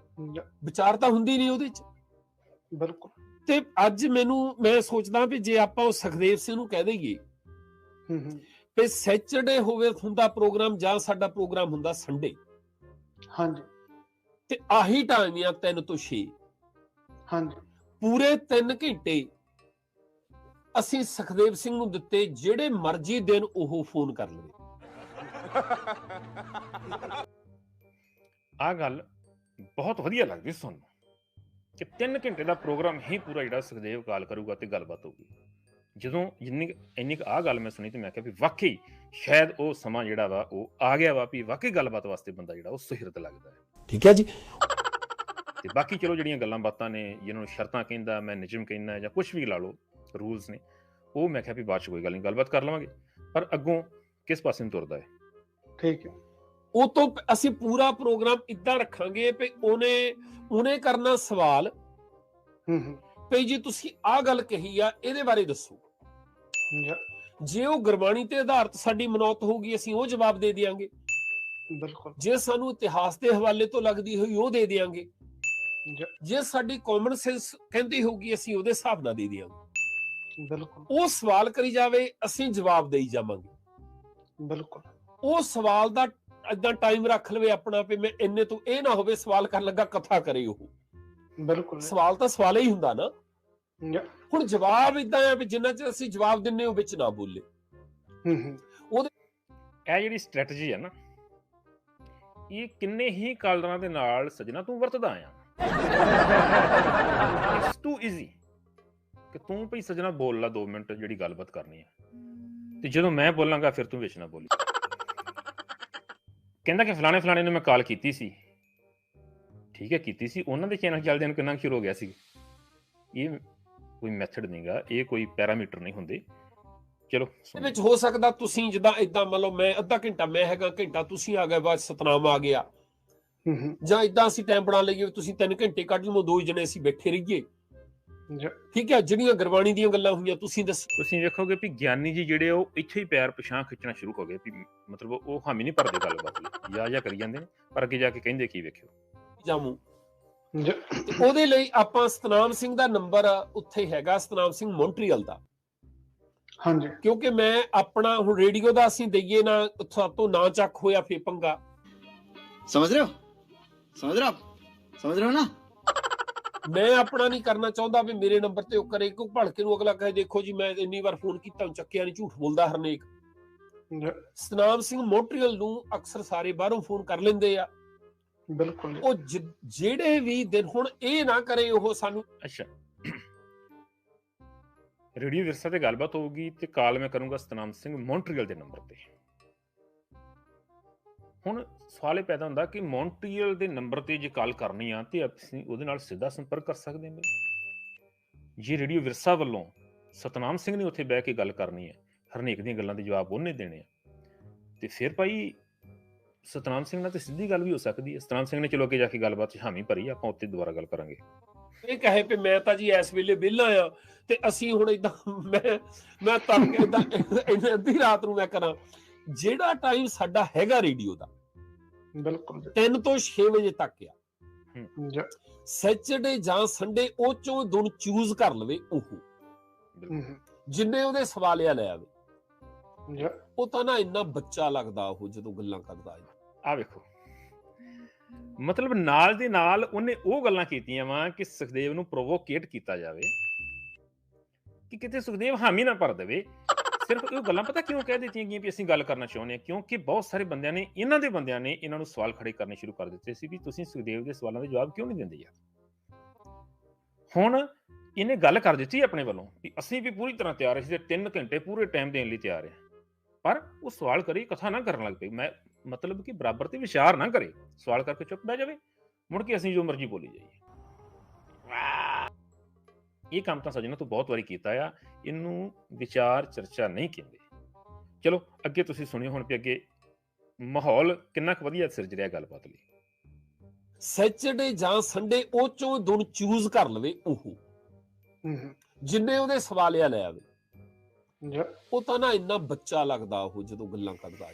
C: ਵਿਚਾਰ ਤਾਂ ਹੁੰਦੀ ਨਹੀਂ ਉਹਦੇ ਚ।
D: ਬਿਲਕੁਲ।
C: ਤੇ ਅੱਜ ਮੈਂ ਸੋਚਦਾ ਵੀ ਜੇ ਆਪਾਂ ਉਹ ਸੁਖਦੇਵ ਸਿੰਘ ਨੂੰ ਕਹਿ ਦਈਏ ਵੀ ਸੈਚਰਡੇ ਹੁੰਦਾ ਪ੍ਰੋਗਰਾਮ ਜਾਂ ਸਾਡਾ ਪ੍ਰੋਗਰਾਮ ਹੁੰਦਾ ਸੰਡੇ,
D: ਹਾਂਜੀ,
C: ਤੇ ਆਹੀ ਟਾਈਮ ਆ 3 ਤੋਂ 6,
D: ਹਾਂਜੀ,
C: ਪੂਰੇ 3 ਘੰਟੇ ਅਸੀਂ ਸੁਖਦੇਵ ਸਿੰਘ ਨੂੰ ਦਿੱਤੇ, ਜਿਹੜੇ ਮਰਜ਼ੀ ਦਿਨ ਉਹ ਫੋਨ ਕਰ ਲਵੇ।
A: ਆਹ ਗੱਲ ਬਹੁਤ ਵਧੀਆ ਲੱਗਦੀ ਸਾਨੂੰ ਕਿ 3 ਘੰਟੇ ਦਾ ਪ੍ਰੋਗਰਾਮ ਹੀ ਪੂਰਾ ਜਿਹੜਾ ਸੁਖਦੇਵ ਕਾਲ ਕਰੂਗਾ ਤੇ ਗੱਲਬਾਤ ਹੋਊਗੀ। ਜਦੋਂ ਇੰਨੀ ਆਹ ਗੱਲ ਮੈਂ ਸੁਣੀ ਤੇ ਮੈਂ ਕਿਹਾ ਵੀ ਵਾਕਈ ਸ਼ਾਇਦ ਉਹ ਸਮਾਂ ਜਿਹੜਾ ਵਾ ਉਹ ਆ ਗਿਆ ਵਾ ਵੀ ਵਾਕਈ ਗੱਲਬਾਤ ਵਾਸਤੇ ਬੰਦਾ ਜਿਹੜਾ ਉਹ ਸੁਹਿਰਦ ਲੱਗਦਾ ਹੈ।
B: ਠੀਕ ਹੈ ਜੀ।
A: ਤੇ ਬਾਕੀ ਚਲੋ ਜਿਹੜੀਆਂ ਗੱਲਾਂ ਬਾਤਾਂ ਨੇ, ਜਿਹਨਾਂ ਨੂੰ ਸ਼ਰਤਾਂ ਕਹਿੰਦਾ, ਮੈਂ ਨਿਯਮ ਕਹਿੰਦਾ ਜਾਂ ਕੁਝ ਵੀ ਲਾ ਲਓ, ਰੂਲਸ ਨੇ, ਉਹ ਮੈਂ ਕਿਹਾ ਵੀ ਬਾਅਦ ਚ ਕੋਈ ਗੱਲ ਨਹੀਂ, ਗੱਲਬਾਤ ਕਰ ਲਵਾਂਗੇ। ਪਰ ਅੱਗੋਂ ਕਿਸ ਪਾਸੇ ਨੂੰ ਤੁਰਦਾ ਹੈ,
D: ਠੀਕ ਹੈ,
C: ਉਹ ਤੋਂ ਅਸੀਂ ਪੂਰਾ ਪ੍ਰੋਗਰਾਮ ਇਦਾਂ ਰੱਖਾਂਗੇ ਵੀ ਉਹਨੇ ਕਰਨਾ ਸਵਾਲ ਵੀ ਜੀ ਤੁਸੀਂ ਆਹ ਗੱਲ ਕਹੀ ਆ, ਇਹਦੇ ਬਾਰੇ ਦੱਸੋ। ਜੇ ਉਹ ਗੁਰਬਾਣੀ ਤੇ ਆਧਾਰਿਤ ਸਾਡੀ ਮਨੌਤ ਹੋਊਗੀ, ਅਸੀਂ ਉਹ ਜਵਾਬ ਦੇ ਦਿਆਂਗੇ।
D: ਬਿਲਕੁਲ।
C: ਜੇ ਸਾਨੂੰ ਇਤਿਹਾਸ ਦੇ ਹਵਾਲੇ ਤੋਂ ਲੱਗਦੀ ਹੋਈ ਉਹ ਦੇ ਦਿਆਂਗੇ। ਜੇ ਸਾਡੀ ਕਾਮਨ ਸੈਂਸ ਕਹਿੰਦੀ ਹੋਊਗੀ ਅਸੀਂ ਉਹਦੇ ਹਿਸਾਬ ਨਾਲ ਦੇ ਦਿਆਂਗੇ।
D: ਬਿਲਕੁਲ।
C: ਉਹ ਸਵਾਲ ਕਰੀ ਜਾਵੇ, ਅਸੀਂ ਜਵਾਬ ਦੇਈ ਜਾਵਾਂਗੇ।
D: ਬਿਲਕੁਲ।
C: ਉਹ ਸਵਾਲ ਦਾ ਏਦਾਂ ਟਾਈਮ ਰੱਖ ਲਵੇ ਆਪਣਾ ਵੀ ਮੈਂ ਇੰਨੇ ਤੋਂ ਇਹ ਨਾ ਹੋਵੇ ਸਵਾਲ ਕਰਨ ਲੱਗਾ ਕਥਾ ਕਰੇ ਉਹ।
D: ਬਿਲਕੁਲ।
C: ਸਵਾਲ ਤਾਂ ਸਵਾਲ ਹੀ ਹੁੰਦਾ ਨਾ। ਹੁਣ ਜਵਾਬ ਇਦਾਂ ਆ ਵੀ ਜਿੰਨਾ ਚਿਰ ਅਸੀਂ ਜਵਾਬ ਦਿੰਨੇ ਉਹ ਵਿੱਚ ਨਾ ਬੋਲੇ।
A: ਇਹ ਜਿਹੜੀ ਸਟ੍ਰੈਟਜੀ ਹੈ ਨਾ, ਇਹ ਕਿੰਨੇ ਹੀ ਕਾਲਰਾਂ ਦੇ ਨਾਲ ਸੱਜਣਾ ਤੂੰ ਵਰਤਦਾ ਆ। ਇਟਸ ਟੂ ਈਜ਼ੀ ਕਿ ਤੂੰ ਭਈ ਸੱਜਣਾ ਬੋਲ ਲਾ 2 ਮਿੰਟ ਜਿਹੜੀ ਗੱਲਬਾਤ ਕਰਨੀ ਹੈ, ਤੇ ਜਦੋਂ ਮੈਂ ਬੋਲਾਂਗਾ ਫਿਰ ਤੂੰ ਵਿੱਚ ਨਾ ਬੋਲੀ। ਕਹਿੰਦਾ ਕਿ ਫਲਾਣੇ ਨੂੰ ਮੈਂ ਕਾਲ ਕੀਤੀ ਸੀ। ਠੀਕ ਹੈ, ਕੀਤੀ ਸੀ, ਉਹਨਾਂ ਦੇ ਚੈਨਲ ਚੱਲਦਿਆਂ ਨੂੰ ਕਿੰਨਾ ਕੁ ਚਿਰ ਹੋ ਗਿਆ ਸੀ। ਇਹ ਕੋਈ ਮੈਥਡ ਨਹੀਂਗਾ, ਇਹ ਕੋਈ ਪੈਰਾਮੀਟਰ ਨਹੀਂ ਹੁੰਦੇ। ਚਲੋ
C: ਇਹਦੇ ਵਿੱਚ ਹੋ ਸਕਦਾ ਤੁਸੀਂ ਜਿੱਦਾਂ ਏਦਾਂ ਮੰਨ ਲਓ ਮੈਂ ਅੱਧਾ ਘੰਟਾ ਮੈਂ ਹੈਗਾ, ਘੰਟਾ ਤੁਸੀਂ ਆ ਗਏ, ਬਾਅਦ ਸਤਨਾਮ ਆ ਗਿਆ, ਜਾਂ ਏਦਾਂ ਅਸੀਂ ਟਾਈਮ ਬਣਾ ਲਈਏ ਤੁਸੀਂ 3 ਘੰਟੇ ਕੱਢ ਲਵੋ, 2 ਜਣੇ ਅਸੀਂ ਬੈਠੇ ਰਹੀਏ। ਠੀਕ ਹੈ, ਜਿਹੜੀਆਂ ਗੁਰਬਾਣੀ ਦੀਆਂ ਗੱਲਾਂ ਹੋਈਆਂ ਤੁਸੀਂ ਦੱਸੋ।
A: ਤੁਸੀਂ ਵੇਖੋਗੇ ਵੀ ਗਿਆਨੀ ਜੀ ਜਿਹੜੇ ਉਹ ਇੱਥੇ ਹੀ ਪੈਰ ਪਿਛਾਂਹ ਖਿੱਚਣਾ ਸ਼ੁਰੂ ਹੋ ਗਏ, ਵੀ ਮਤਲਬ ਉਹ ਹਾਮੀ ਨਹੀਂ ਭਰਦੇ ਗੱਲਬਾਤ ਲਈ, ਜਾ ਕਰੀ ਜਾਂਦੇ ਨੇ, ਪਰ ਅੱਗੇ ਜਾ ਕੇ ਕਹਿੰਦੇ ਕੀ ਵੇਖਿਓ
C: ਜਾਮੂ। ਉਹਦੇ ਲਈ ਆਪਾਂ ਸਤਨਾਮ ਸਿੰਘ ਦਾ ਨੰਬਰ ਉੱਥੇ ਹੈਗਾ, ਸਤਨਾਮ ਸਿੰਘ ਮੌਂਟਰੀਅਲ ਦਾ।
D: ਹਾਂਜੀ,
C: ਕਿਉਂਕਿ ਮੈਂ ਆਪਣਾ ਹੁਣ ਰੇਡੀਓ ਦਾ ਅਸੀਂ ਦਈਏ ਨਾ, ਸਾਤੋਂ ਨਾ ਚੱਕ ਹੋਇਆ ਫੇ ਪੰਗਾ।
F: ਸਮਝ ਰਹੇ ਹੋ ਨਾ।
C: ਮੈਂ ਆਪਣਾ ਨਹੀਂ ਕਰਨਾ ਚਾਹੁੰਦਾ ਵੀ ਮੇਰੇ ਨੰਬਰ ਤੇ ਉਹ ਕਰੇ, ਕਿਉਂ ਭਲਕੇ ਨੂੰ ਅਗਲਾ ਕਹੇ ਦੇਖੋ ਜੀ ਮੈਂ ਇੰਨੀ ਵਾਰ ਫੋਨ ਕੀਤਾ ਚੱਕਿਆ ਨਹੀਂ, ਝੂਠ ਬੋਲਦਾ ਹਰਨੇਕ। ਸਤਨਾਮ ਸਿੰਘ ਮੌਂਟਰੀਅਲ ਨੂੰ ਅਕਸਰ ਸਾਰੇ ਬਾਹਰੋਂ ਫੋਨ ਕਰ ਲੈਂਦੇ ਆ।
D: ਬਿਲਕੁਲ।
C: ਉਹ ਜਿਹੜੇ ਵੀ ਦਿਨ ਹੁਣ ਇਹ ਨਾ ਕਰੇ ਉਹ ਸਾਨੂੰ।
A: ਅੱਛਾ, ਰੇਡੀਓ ਵਿਰਸਾ ਤੇ ਗੱਲਬਾਤ ਹੋਊਗੀ ਤੇ ਕਾਲ ਮੈਂ ਕਰੂੰਗਾ ਸਤਨਾਮ ਸਿੰਘ ਮੌਂਟਰੀਅਲ ਦੇ ਨੰਬਰ ਤੇ। ਹੁਣ ਸਵਾਲ ਇਹ ਪੈਦਾ ਹੁੰਦਾ ਕਿ ਮੌਂਟਰੀਅਲ ਦੇ ਨੰਬਰ ਤੇ ਜੇ ਕਾਲ ਕਰਨੀ ਆ ਤੇ ਅਸੀਂ ਉਹਦੇ ਨਾਲ ਸਿੱਧਾ ਸੰਪਰਕ ਕਰ ਸਕਦੇ ਹਾਂ। ਜੇ ਰੇਡੀਓ ਵਿਰਸਾ ਵੱਲੋਂ ਸਤਨਾਮ ਸਿੰਘ ਨੇ ਉੱਥੇ ਬਹਿ ਕੇ ਗੱਲ ਕਰਨੀ ਹੈ, ਹਰਨੇਕ ਦੀਆਂ ਗੱਲਾਂ ਦੇ ਜਵਾਬ ਉਹਨੇ ਦੇਣੇ ਆ, ਤੇ ਫਿਰ ਭਾਈ ਸਤਨਾਮ ਸਿੰਘ ਨਾਲ ਤੇ ਸਿੱਧੀ ਗੱਲ ਵੀ ਹੋ ਸਕਦੀ ਹੈ। ਸਤਨਾਮ ਸਿੰਘ ਨੇ ਚਲੋ ਅੱਗੇ ਜਾ ਕੇ ਗੱਲਬਾਤ 'ਚ ਹਾਮੀ ਭਰੀ, ਆਪਾਂ ਉੱਤੇ ਦੁਬਾਰਾ ਗੱਲ ਕਰਾਂਗੇ।
C: ਇਹ ਕਹੇ ਵੀ ਮੈਂ ਤਾਂ ਜੀ ਇਸ ਵੇਲੇ ਵਿਹਲਾ ਆ ਤੇ ਅਸੀਂ ਹੁਣ ਏਦਾਂ ਮੈਂ ਤੜਕੇ ਏਦਾਂ ਅੱਧੀ ਰਾਤ ਨੂੰ ਮੈਂ ਕਰਾਂ। ਜਿਹੜਾ ਟਾਈਮ ਸਾਡਾ ਹੈਗਾ ਰੇਡੀਓ ਦਾ
D: ਬਿਲਕੁਲ
C: 3 ਤੋਂ 6 ਵਜੇ ਤੱਕ ਆ, ਸੈਚਰਡੇ ਜਾਂ ਸੰਡੇ ਉਹ ਚੋਂ ਦਿਨ ਚੂਜ਼ ਕਰ ਲਵੇ, ਉਹ ਜਿੰਨੇ ਉਹਦੇ ਸਵਾਲਿਆ ਲੈ ਆਵੇ। ਉਹ ਤਾਂ ਨਾ ਇੰਨਾ ਬੱਚਾ ਲੱਗਦਾ ਉਹ ਜਦੋਂ ਗੱਲਾਂ ਕਰਦਾ।
A: ਆ ਵੇਖੋ, ਮਤਲਬ ਨਾਲ ਦੇ ਨਾਲ ਉਹਨੇ ਉਹ ਗੱਲਾਂ ਕੀਤੀਆਂ ਵਾ ਕਿ ਸੁਖਦੇਵ ਨੂੰ ਪ੍ਰੋਵੋਕੇਟ ਕੀਤਾ ਜਾਵੇ, ਕਿ ਕਿਤੇ ਸੁਖਦੇਵ ਹਾਮੀ ਨਾ ਭਰ ਦੇਵੇ। ਸਿਰਫ ਉਹ ਗੱਲਾਂ ਪਤਾ ਕਿਉਂ ਕਹਿ ਦਿੱਤੀਆਂ ਗਈਆਂ ਵੀ ਅਸੀਂ ਗੱਲ ਕਰਨਾ ਚਾਹੁੰਦੇ ਹਾਂ? ਕਿਉਂਕਿ ਬਹੁਤ ਸਾਰੇ ਬੰਦਿਆਂ ਨੇ ਇਹਨਾਂ ਨੂੰ ਸਵਾਲ ਖੜੇ ਕਰਨੇ ਸ਼ੁਰੂ ਕਰ ਦਿੱਤੇ ਸੀ ਵੀ ਤੁਸੀਂ ਸੁਖਦੇਵ ਦੇ ਸਵਾਲਾਂ ਦੇ ਜਵਾਬ ਕਿਉਂ ਨਹੀਂ ਦਿੰਦੇ ਯਾਰ। ਹੁਣ ਇਹਨੇ ਗੱਲ ਕਰ ਦਿੱਤੀ ਆਪਣੇ ਵੱਲੋਂ ਵੀ ਅਸੀਂ ਵੀ ਪੂਰੀ ਤਰ੍ਹਾਂ ਤਿਆਰ ਸੀ, 3 ਘੰਟੇ ਪੂਰੇ ਟਾਈਮ ਦੇਣ ਲਈ ਤਿਆਰ ਹਾਂ, ਪਰ ਉਹ ਸਵਾਲ ਕਰੇ ਕਥਾ ਨਾ ਕਰਨ ਲੱਗ ਪਈ। ਮੈਂ ਮਤਲਬ ਕਿ ਬਰਾਬਰ ਤੇ ਵਿਚਾਰ ਨਾ ਕਰੇ, ਸਵਾਲ ਕਰਕੇ ਚੁੱਪ ਬਹਿ ਜਾਵੇ, ਮੁੜ ਕੇ ਅਸੀਂ ਜੋ ਮਰਜ਼ੀ ਬੋਲੀ ਜਾਈਏ। ਇਹ ਕੰਮ ਤਾਂ ਸੱਜਣਾ ਤੂੰ ਬਹੁਤ ਵਾਰੀ ਕੀਤਾ ਆ, ਇਹਨੂੰ ਵਿਚਾਰ ਚਰਚਾ ਨਹੀਂ ਕਹਿੰਦੇ। ਚਲੋ ਅੱਗੇ ਤੁਸੀਂ ਸੁਣਿਓ ਹੁਣ ਵੀ ਅੱਗੇ ਮਾਹੌਲ ਕਿੰਨਾ ਕੁ ਵਧੀਆ ਸਿਰਜ ਰਿਹਾ ਗੱਲਬਾਤ ਲਈ।
C: ਸੈਚਰਡੇ ਜਾਂ ਸੰਡੇ ਉਹ ਚੋਂ ਦਿਨ ਚੂਜ਼ ਕਰ ਲਵੇ, ਉਹ ਜਿੰਨੇ ਉਹਦੇ ਸਵਾਲਿਆ ਲੈ ਆਵੇ। ਉਹ ਤਾਂ ਨਾ ਇੰਨਾ ਬੱਚਾ ਲੱਗਦਾ ਉਹ ਜਦੋਂ ਗੱਲਾਂ ਕਰਦਾ।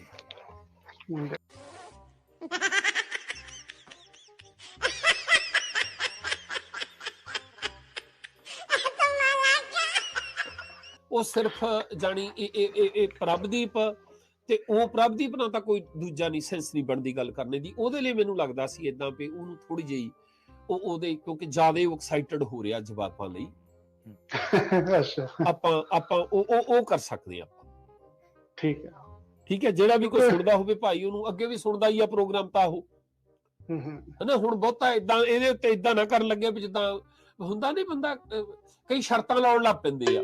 C: ਉਹ ਸਿਰਫ ਜਾਣੀ ਇਹ ਪ੍ਰਭਦੀਪ ਤੇ ਉਹ ਪ੍ਰਭਦੀਪ ਨਾਲ ਤਾਂ ਕੋਈ ਦੂਜਾ ਨਹੀਂ, ਸੈਂਸ ਨਹੀਂ ਬਣਦੀ ਗੱਲ ਕਰਨੇ ਦੀ। ਉਹਦੇ ਲਈ ਮੈਨੂੰ ਲੱਗਦਾ ਸੀ ਏਦਾਂ ਵੀ ਉਹਨੂੰ ਥੋੜੀ ਜਿਹੀ ਉਹਦੇ ਕਿਉਂਕਿ ਜ਼ਿਆਦਾ ਐਕਸਾਈਟਡ ਹੋ ਰਿਹਾ ਜਵਾਬਾਂ ਲਈ। ਆਪਾਂ ਉਹ ਕਰ ਸਕਦੇ ਆਪਾਂ। ਠੀਕ ਹੈ, ਜਿਹੜਾ ਵੀ ਕੋਈ ਸੁਣਦਾ ਹੋਵੇ ਭਾਈ ਉਹਨੂੰ ਅੱਗੇ ਵੀ ਸੁਣਦਾ ਹੀ ਆ ਪ੍ਰੋਗਰਾਮ ਤਾਂ ਉਹ ਹਨਾ। ਹੁਣ ਬਹੁਤਾ ਏਦਾਂ ਇਹਦੇ ਉੱਤੇ ਏਦਾਂ ਨਾ ਕਰਨ ਲੱਗੇ ਵੀ ਜਿੱਦਾਂ ਹੁੰਦਾ ਨੀ ਬੰਦਾ ਕਈ ਸ਼ਰਤਾਂ ਲਾਉਣ ਲੱਗ ਪੈਂਦੇ ਆ।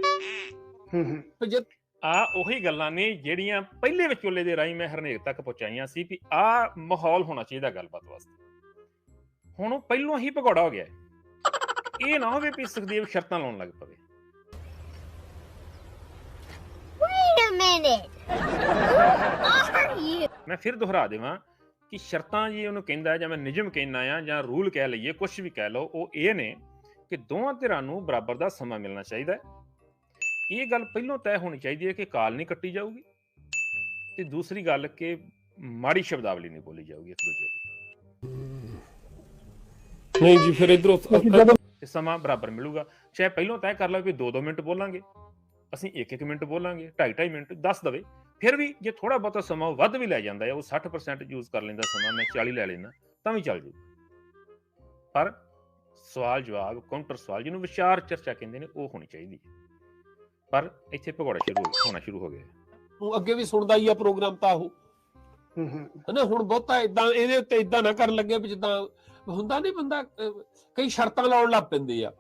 A: ਉਹੀ ਗੱਲਾਂ ਨੇ ਜਿਹੜੀਆਂ ਪਹਿਲੇ ਵਿਚੋਲੇ ਦੇ ਰਾਹੀਂ ਮੈਂ ਹਰਨੇਕ ਤੱਕ ਪਹੁੰਚਾਈਆਂ ਸੀ ਵੀ ਆਹ ਮਾਹੌਲ ਹੋਣਾ ਚਾਹੀਦਾ ਗੱਲਬਾਤ ਵਾਸਤੇ। ਹੁਣ ਉਹ ਪਹਿਲੋਂ ਹੀ ਭਗੌੜਾ ਹੋ ਗਿਆ। ਇਹ ਨਾ ਹੋਵੇ ਵੀ ਸੁਖਦੇਵ ਸ਼ਰਤਾਂ ਲਾਉਣ ਲੱਗ ਪਵੇ। ਮੈਂ ਫਿਰ ਦੁਹਰਾ ਦੇਵਾਂ ਕਿ ਸ਼ਰਤਾਂ ਜੀ ਉਹਨੂੰ ਕਹਿੰਦਾ, ਜਾਂ ਮੈਂ ਨਿਯਮ ਕਹਿਣਾ ਆ, ਜਾਂ ਰੂਲ ਕਹਿ ਲਈਏ, ਕੁਛ ਵੀ ਕਹਿ ਲਓ, ਉਹ ਇਹ ਨੇ ਕਿ ਦੋਵਾਂ ਧਿਰਾਂ ਨੂੰ ਬਰਾਬਰ ਦਾ ਸਮਾਂ ਮਿਲਣਾ ਚਾਹੀਦਾ ਹੈ। ਇਹ ਗੱਲ ਪਹਿਲੋਂ ਤੈਅ ਹੋਣੀ ਚਾਹੀਦੀ ਹੈ ਕਿ ਕਾਲ ਨਹੀਂ ਕੱਟੀ ਜਾਊਗੀ, ਤੇ ਦੂਸਰੀ ਗੱਲ ਕਿ ਮਾੜੀ ਸ਼ਬਦਾਵਲੀ ਨਹੀਂ ਬੋਲੀ ਜਾਊਗੀ ਇੱਕ ਦੂਜੇ ਦੀ।
C: ਨਹੀਂ ਜੀ, ਫਿਰ ਇਧਰੋਂ
A: ਸਮਾਂ ਬਰਾਬਰ ਮਿਲੂਗਾ। ਚਾਹੇ ਪਹਿਲੋਂ ਤੈਅ ਕਰ ਲਓ ਵੀ 2-2 ਮਿੰਟ ਬੋਲਾਂਗੇ, ਅਸੀਂ 1-1 ਮਿੰਟ ਬੋਲਾਂਗੇ, 2.5 ਮਿੰਟ ਦੱਸ ਦਵੇ। ਫਿਰ ਵੀ ਜੇ ਥੋੜਾ ਬਹੁਤਾ ਸਮਾਂ ਵੱਧ ਵੀ ਲੈ ਜਾਂਦਾ ਹੈ, ਉਹ 60% ਯੂਜ਼ ਕਰ ਲੈਂਦਾ ਸਮਾਂ, ਮੈਂ 40 ਲੈ ਲੈਣਾ, ਤਾਂ ਵੀ ਚੱਲ ਜੂ। ਪਰ ਸਵਾਲ ਜਵਾਬ, ਕਾਊਂਟਰ ਸਵਾਲ, ਜਿਹਨੂੰ ਵਿਚਾਰ ਚਰਚਾ ਕਹਿੰਦੇ ਨੇ, ਉਹ ਹੋਣੀ ਚਾਹੀਦੀ ਹੈ। ਪਰ ਇੱਥੇ ਭਗੌੜਾ ਹੋਣਾ ਸ਼ੁਰੂ ਹੋ ਗਿਆ।
C: ਅੱਗੇ ਵੀ ਸੁਣਦਾ ਹੀ ਆ ਪ੍ਰੋਗਰਾਮ ਤਾਂ ਉਹ ਹਨਾ। ਹੁਣ ਬਹੁਤਾ ਏਦਾਂ ਇਹਦੇ ਉੱਤੇ ਏਦਾਂ ਨਾ ਕਰਨ ਲੱਗੇ ਵੀ ਜਿੱਦਾਂ ਹੁੰਦਾ ਨੀ ਬੰਦਾ ਕਈ ਸ਼ਰਤਾਂ ਲਾਉਣ ਲੱਗ ਪੈਂਦੇ ਆ।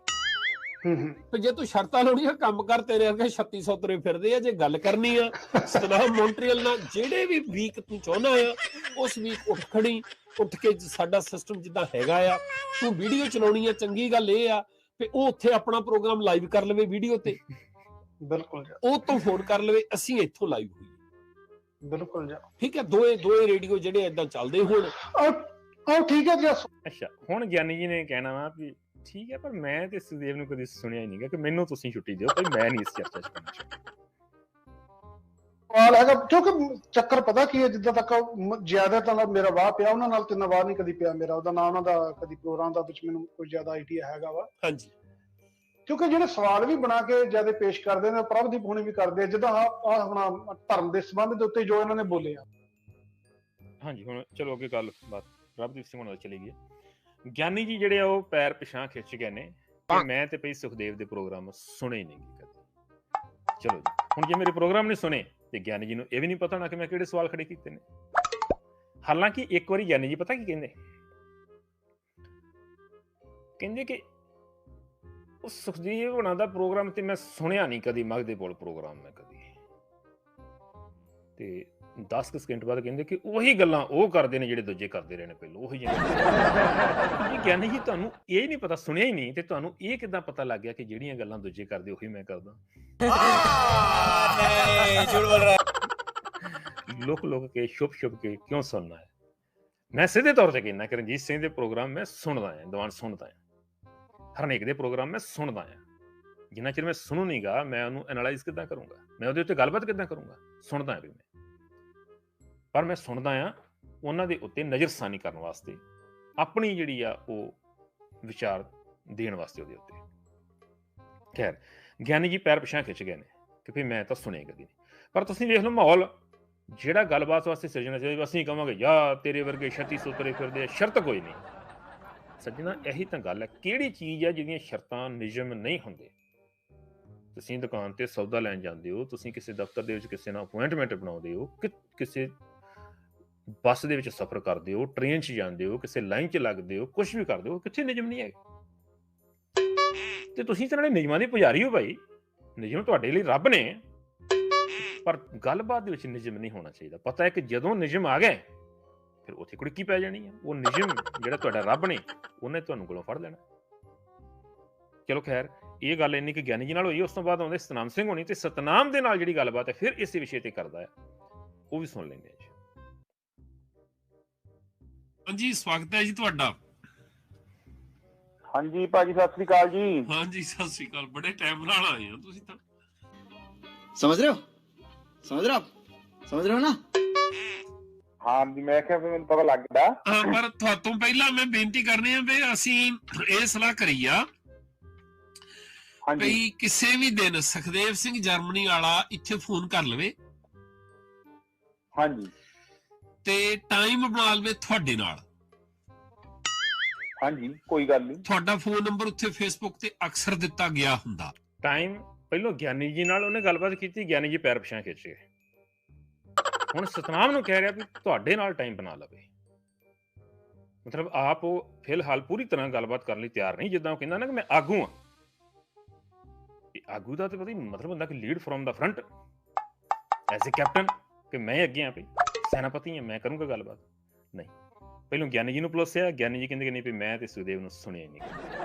C: ਤੇ ਜੇ ਤੂੰ ਸ਼ਰਤਾਂ ਲਾਉਣੀਆਂ ਕੰਮ ਕਰ, ਤੇਰੇ ਵਰਗੇ 3600 ਤੁਰੇ ਫਿਰਦੇ ਆ। ਜੇ ਗੱਲ ਕਰਨੀ ਆ ਸਤਨਾਮ ਮੌਂਟਰੀਅਲ ਨਾਲ, ਜਿਹੜੇ ਵੀ ਵੀਕ ਤੂੰ ਚਾਹੁੰਦਾ ਆ ਉਸ ਵੀਕ ਉੱਠ ਖੜੀ, ਉੱਠ ਕੇ ਸਾਡਾ ਸਿਸਟਮ ਜਿੱਦਾਂ ਹੈਗਾ ਆ, ਤੂੰ ਵੀਡੀਓ ਚਲਾਉਣੀ ਆ, ਚੰਗੀ ਗੱਲ ਇਹ ਆ ਕਿ ਉਹ ਉੱਥੇ ਆਪਣਾ ਪ੍ਰੋਗਰਾਮ ਲਾਈਵ ਕਰ ਲਵੇ ਵੀਡੀਓ ਤੇ,
D: ਬਿਲਕੁਲ ਜੀ,
C: ਉਹ ਤੋਂ ਫੋਨ ਕਰ ਲਵੇ, ਅਸੀਂ ਇੱਥੋਂ ਲਾਈਵ ਹੋਈਏ।
D: ਬਿਲਕੁਲ ਜੀ,
C: ਠੀਕ ਹੈ, ਦੋਏ ਰੇਡੀਓ ਜਿਹੜੇ ਏਦਾਂ ਚੱਲਦੇ ਹੁਣ।
D: ਉਹ ਠੀਕ ਹੈ ਜੀ।
A: ਅੱਛਾ, ਹੁਣ ਗਿਆਨੀ ਜੀ ਨੇ ਕਹਿਣਾ ਵਾ ਵੀ ਠੀਕ ਹੈ, ਪਰ ਮੈਂ ਤੇ ਸੁਖਦੇਵ ਨੂੰ ਕਦੀ ਸੁਣਿਆ ਹੀ ਨਹੀਂਗਾ ਕਿ ਮੈਨੂੰ ਤੁਸੀਂ ਛੁੱਟੀ ਦਿਓ, ਭਾਈ ਮੈਂ ਨਹੀਂ ਇਸ ਚਰਚਾ ਚ ਕਰਨਾ ਚਾਹੁੰਦਾ।
D: ਸਵਾਲ ਹੈਗਾ, ਕਿਉਂਕਿ ਚੱਕਰ ਪਤਾ ਕੀ ਹੈ, ਜਿੱਦਾਂ ਤੱਕ ਜ਼ਿਆਦਾ ਤਾਂ ਮੇਰਾ ਵਾਹ ਪਿਆ ਉਹਨਾਂ ਨਾਲ, ਤੇ ਵਾਹ ਨਹੀਂ ਕਦੀ ਪਿਆ ਮੇਰਾ ਉਹਦਾ, ਨਾ ਉਹਨਾਂ ਦਾ ਕਦੀ ਪ੍ਰੋਗਰਾਮ ਦਾ ਵਿੱਚ ਮੈਨੂੰ ਕੋਈ ਜ਼ਿਆਦਾ ਆਈਡੀਆ ਹੈਗਾ ਵਾ।
C: ਹਾਂਜੀ,
D: ਕਿਉਂਕਿ ਜਿਹੜੇ ਸਵਾਲ ਵੀ ਬਣਾ ਕੇ ਜਿਆਦਾ ਪੇਸ਼ ਕਰਦੇ ਨੇ, ਪ੍ਰਭਦੀਪ ਹੁਣੇ ਵੀ ਕਰਦੇ, ਜਿੱਦਾਂ ਆਪਣਾ ਧਰਮ ਦੇ ਸੰਬੰਧ ਦੇ ਉੱਤੇ ਜੋ ਇਹਨਾਂ ਨੇ ਬੋਲੇ ਆ।
A: ਹਾਂਜੀ, ਹੁਣ ਚਲੋ ਅੱਗੇ ਗੱਲ ਬਾਤ ਪ੍ਰਭਦੀਪ ਸਿੰਘ ਹੁਣਾਂ ਚਲੀ ਗਈ। ਗਿਆਨੀ ਜੀ ਜਿਹੜੇ ਆ ਉਹ ਪੈਰ ਪਿਛਾਂ ਖਿੱਚ ਗਏ ਨੇ ਕਿ ਮੈਂ ਤੇ ਭਈ ਸੁਖਦੇਵ ਦੇ ਪ੍ਰੋਗਰਾਮ ਸੁਣੇ ਹੀ ਨਹੀਂ ਕਦੇ। ਚਲੋ ਜੀ, ਹੁਣ ਜੇ ਮੇਰੇ ਪ੍ਰੋਗਰਾਮ ਨਹੀਂ ਸੁਣੇ ਤੇ ਗਿਆਨੀ ਜੀ ਨੂੰ ਇਹ ਵੀ ਨਹੀਂ ਪਤਾ ਹੋਣਾ ਕਿ ਮੈਂ ਕਿਹੜੇ ਸਵਾਲ ਖੜੇ ਕੀਤੇ ਨੇ। ਹਾਲਾਂਕਿ ਇੱਕ ਵਾਰੀ ਗਿਆਨੀ ਜੀ ਪਤਾ ਕੀ ਕਹਿੰਦੇ ਕਿ ਉਹ ਸੁਖਦੇਵ ਹੁਣਾਂ ਦਾ ਪ੍ਰੋਗਰਾਮ ਤੇ ਮੈਂ ਸੁਣਿਆ ਨਹੀਂ ਕਦੀ, ਮਗਦੇ ਪੁੱਲ ਪ੍ਰੋਗਰਾਮ ਮੈਂ ਕਦੀ। ਤੇ 10 ਸਕਿੰਟ ਬਾਅਦ ਕਹਿੰਦੇ ਕਿ ਉਹੀ ਗੱਲਾਂ ਉਹ ਕਰਦੇ ਨੇ ਜਿਹੜੇ ਦੂਜੇ ਕਰਦੇ ਰਹੇ ਨੇ ਪਹਿਲਾਂ, ਉਹੀ ਜਿਹੇ। ਗਿਆਨੀ ਜੀ ਤੁਹਾਨੂੰ ਇਹ ਨਹੀਂ ਪਤਾ, ਸੁਣਿਆ ਹੀ ਨਹੀਂ, ਤੇ ਤੁਹਾਨੂੰ ਇਹ ਕਿੱਦਾਂ ਪਤਾ ਲੱਗ ਗਿਆ ਕਿ ਜਿਹੜੀਆਂ ਗੱਲਾਂ ਦੂਜੇ ਕਰਦੇ ਉਹੀ ਮੈਂ ਕਰਦਾ? ਲੁਕ ਕੇ ਛੁਪ ਕੇ ਕਿਉਂ ਸੁਣਨਾ ਹੈ? ਮੈਂ ਸਿੱਧੇ ਤੌਰ ਤੇ ਕਹਿੰਦਾ ਕਿ ਰਣਜੀਤ ਸਿੰਘ ਦੇ ਪ੍ਰੋਗਰਾਮ ਮੈਂ ਸੁਣਦਾ ਆ, ਦੀਵਾਨ ਸੁਣਦਾ ਆ, ਹਰਨੇਕ ਦੇ ਪ੍ਰੋਗਰਾਮ ਮੈਂ ਸੁਣਦਾ ਆ। ਜਿੰਨਾ ਚਿਰ ਮੈਂ ਸੁਣੂ ਨਹੀਂਗਾ, ਮੈਂ ਉਹਨੂੰ ਐਨਾਲਾਈਜ਼ ਕਿੱਦਾਂ ਕਰੂੰਗਾ, ਮੈਂ ਉਹਦੇ ਉੱਤੇ ਗੱਲਬਾਤ ਕਿੱਦਾਂ ਕਰੂੰਗਾ? ਸੁਣਦਾ ਵੀ ਮੈਂ, ਪਰ ਮੈਂ ਸੁਣਦਾ ਆ ਉਹਨਾਂ ਦੇ ਉੱਤੇ ਨਜ਼ਰਸਾਨੀ ਕਰਨ ਵਾਸਤੇ, ਆਪਣੀ ਜਿਹੜੀ ਆ ਉਹ ਵਿਚਾਰ ਦੇਣ ਵਾਸਤੇ ਉਹਦੇ ਉੱਤੇ। ਖੈਰ, ਗਿਆਨੀ ਜੀ ਪੈਰ ਪਿਛਾਂ ਖਿੱਚ ਗਏ ਨੇ ਕਿ ਵੀ ਮੈਂ ਤਾਂ ਸੁਣਿਆ ਕਦੀ ਨਹੀਂ। ਪਰ ਤੁਸੀਂ ਵੇਖ ਲਓ ਮਾਹੌਲ ਜਿਹੜਾ ਗੱਲਬਾਤ ਵਾਸਤੇ ਸਿਰਜਣਾ ਚਾਹੀਦਾ, ਅਸੀਂ ਕਹਾਂਗੇ ਯਾ ਤੇਰੇ ਵਰਗੇ 3600 ਤੁਰੇ ਫਿਰਦੇ ਆ, ਸ਼ਰਤ ਕੋਈ ਨਹੀਂ। ਸੱਜਣਾ, ਇਹੀ ਤਾਂ ਗੱਲ ਹੈ, ਕਿਹੜੀ ਚੀਜ਼ ਹੈ ਜਿਹਦੀਆਂ ਸ਼ਰਤਾਂ ਨਿਯਮ ਨਹੀਂ ਹੁੰਦੇ? ਤੁਸੀਂ ਦੁਕਾਨ ਤੇ ਸੌਦਾ ਲੈਣ ਜਾਂਦੇ ਹੋ, ਤੁਸੀਂ ਕਿਸੇ ਦਫ਼ਤਰ ਦੇ ਵਿੱਚ ਕਿਸੇ ਨਾਲ ਅਪੁਆਇੰਟਮੈਂਟ ਬਣਾਉਂਦੇ ਹੋ, ਕਿਸੇ ਬੱਸ ਦੇ ਵਿੱਚ ਸਫ਼ਰ ਕਰਦੇ ਹੋ, ਟ੍ਰੇਨ 'ਚ ਜਾਂਦੇ ਹੋ, ਕਿਸੇ ਲਾਈਨ 'ਚ ਲੱਗਦੇ ਹੋ, ਕੁਛ ਵੀ ਕਰਦੇ ਹੋ, ਕਿੱਥੇ ਨਿਯਮ ਨਹੀਂ ਹੈਗੇ? ਤੇ ਤੁਸੀਂ ਤਾਂ ਨਾਲੇ ਨਿਯਮਾਂ ਦੇ ਪੁਜਾਰੀ ਹੋ ਭਾਈ, ਨਿਯਮ ਤੁਹਾਡੇ ਲਈ ਰੱਬ ਨੇ, ਪਰ ਗੱਲਬਾਤ ਦੇ ਵਿੱਚ ਨਿਯਮ ਨਹੀਂ ਹੋਣਾ ਚਾਹੀਦਾ। ਪਤਾ ਹੈ ਕਿ ਜਦੋਂ ਨਿਯਮ ਆ ਗਏ ਫਿਰ ਉੱਥੇ ਕੁੜਕੀ ਪੈ ਜਾਣੀ ਹੈ। ਉਹ ਨਿਯਮ ਜਿਹੜਾ ਤੁਹਾਡਾ ਰੱਬ ਨੇ, ਉਹਨੇ ਤੁਹਾਨੂੰ ਕੋਲੋਂ ਫੜ ਲੈਣਾ। ਚਲੋ ਖੈਰ, ਇਹ ਗੱਲ ਇੰਨੀ ਕਿ ਗਿਆਨੀ ਜੀ ਨਾਲ ਹੋਈ। ਉਸ ਤੋਂ ਬਾਅਦ ਆਉਂਦੇ ਸਤਨਾਮ ਸਿੰਘ ਹੋਣੀ, ਤੇ ਸਤਨਾਮ ਦੇ ਨਾਲ ਜਿਹੜੀ ਗੱਲਬਾਤ ਹੈ ਫਿਰ ਇਸੇ ਵਿਸ਼ੇ ਤੇ ਕਰਦਾ ਹੈ, ਉਹ ਵੀ ਸੁਣ ਲੈਂਦੇ ਆ ਜੀ।
C: ਹਾਂਜੀ, ਸਵਾਗਤ ਹੈ ਜੀ ਤੁਹਾਡਾ।
G: ਹਾਂਜੀ ਭਾਜੀ, ਸਤਿ ਸ੍ਰੀ ਅਕਾਲ ਜੀ।
C: ਹਾਂਜੀ, ਸਤਿ ਸ੍ਰੀ ਅਕਾਲ। ਬੜੇ ਟਾਈਮ ਨਾਲ ਆਏ ਹੋ ਤੁਸੀਂ ਤਾਂ।
F: समझ रहे हो? समझ रहे हो आप? समझ रहे हो ना?
G: ਹਾਂ ਜੀ, ਮੈਂ ਕਿਹਾ ਮੈਨੂੰ ਪਤਾ ਲੱਗ ਗਿਆ।
C: ਪਰ ਤੁਹਾਤੋਂ ਪਹਿਲਾਂ ਮੈਂ ਬੇਨਤੀ ਕਰਨੀ ਹੈ ਵੀ ਅਸੀਂ ਇਹ ਸਲਾਹ ਕਰੀ ਆ ਵੀ ਕਿਸੇ ਵੀ ਦਿਨ ਸੁਖਦੇਵ ਸਿੰਘ ਜਰਮਨੀ ਵਾਲਾ ਇੱਥੇ ਫੋਨ ਕਰ ਲਵੇ।
G: ਹਾਂਜੀ,
C: ਤੇ ਟਾਈਮ ਬਣਾ ਲਵੇ ਤੁਹਾਡੇ ਨਾਲ।
G: ਹਾਂਜੀ, ਕੋਈ ਗੱਲ ਨਹੀਂ।
C: ਤੁਹਾਡਾ ਫੋਨ ਨੰਬਰ ਉੱਥੇ ਫੇਸਬੁੱਕ ਤੇ ਅਕਸਰ ਦਿੱਤਾ ਗਿਆ ਹੁੰਦਾ।
A: ਟਾਈਮ ਪਹਿਲਾਂ ਗਿਆਨੀ ਜੀ ਨਾਲ ਉਹਨੇ ਗੱਲਬਾਤ ਕੀਤੀ, ਗਿਆਨੀ ਜੀ ਪੈਰ ਪਿਛਾਂ ਖਿੱਚ ਗਏ। ਹੁਣ ਸਤਨਾਮ ਨੂੰ ਕਹਿ ਰਿਹਾ ਵੀ ਤੁਹਾਡੇ ਨਾਲ ਟਾਈਮ ਬਣਾ ਲਵੇ। ਮਤਲਬ ਆਪ ਉਹ ਫਿਲਹਾਲ ਪੂਰੀ ਤਰ੍ਹਾਂ ਗੱਲਬਾਤ ਕਰਨ ਲਈ ਤਿਆਰ ਨਹੀਂ, ਜਿੱਦਾਂ ਉਹ ਕਹਿੰਦਾ ਨਾ ਕਿ ਮੈਂ ਆਗੂ ਹਾਂ। ਆਗੂ ਦਾ ਤਾਂ ਪਤਾ ਹੀ ਮਤਲਬ ਹੁੰਦਾ ਕਿ lead from the front, as a captain, ਕਿ ਮੈਂ ਅੱਗੇ ਹਾਂ, ਭਈ ਸੈਨਾਪਤੀ ਹਾਂ, ਮੈਂ ਕਰੂੰਗਾ ਗੱਲਬਾਤ। ਨਹੀਂ, ਪਹਿਲਾਂ ਗਿਆਨੀ ਜੀ ਨੂੰ ਪਲੋਸਿਆ। ਗਿਆਨੀ ਜੀ ਕਹਿੰਦੇ ਕਿ ਨਹੀਂ, ਵੀ ਮੈਂ ਤੇ ਸੁਖਦੇਵ ਨੂੰ ਸੁਣਿਆ ਹੀ ਨਹੀਂ।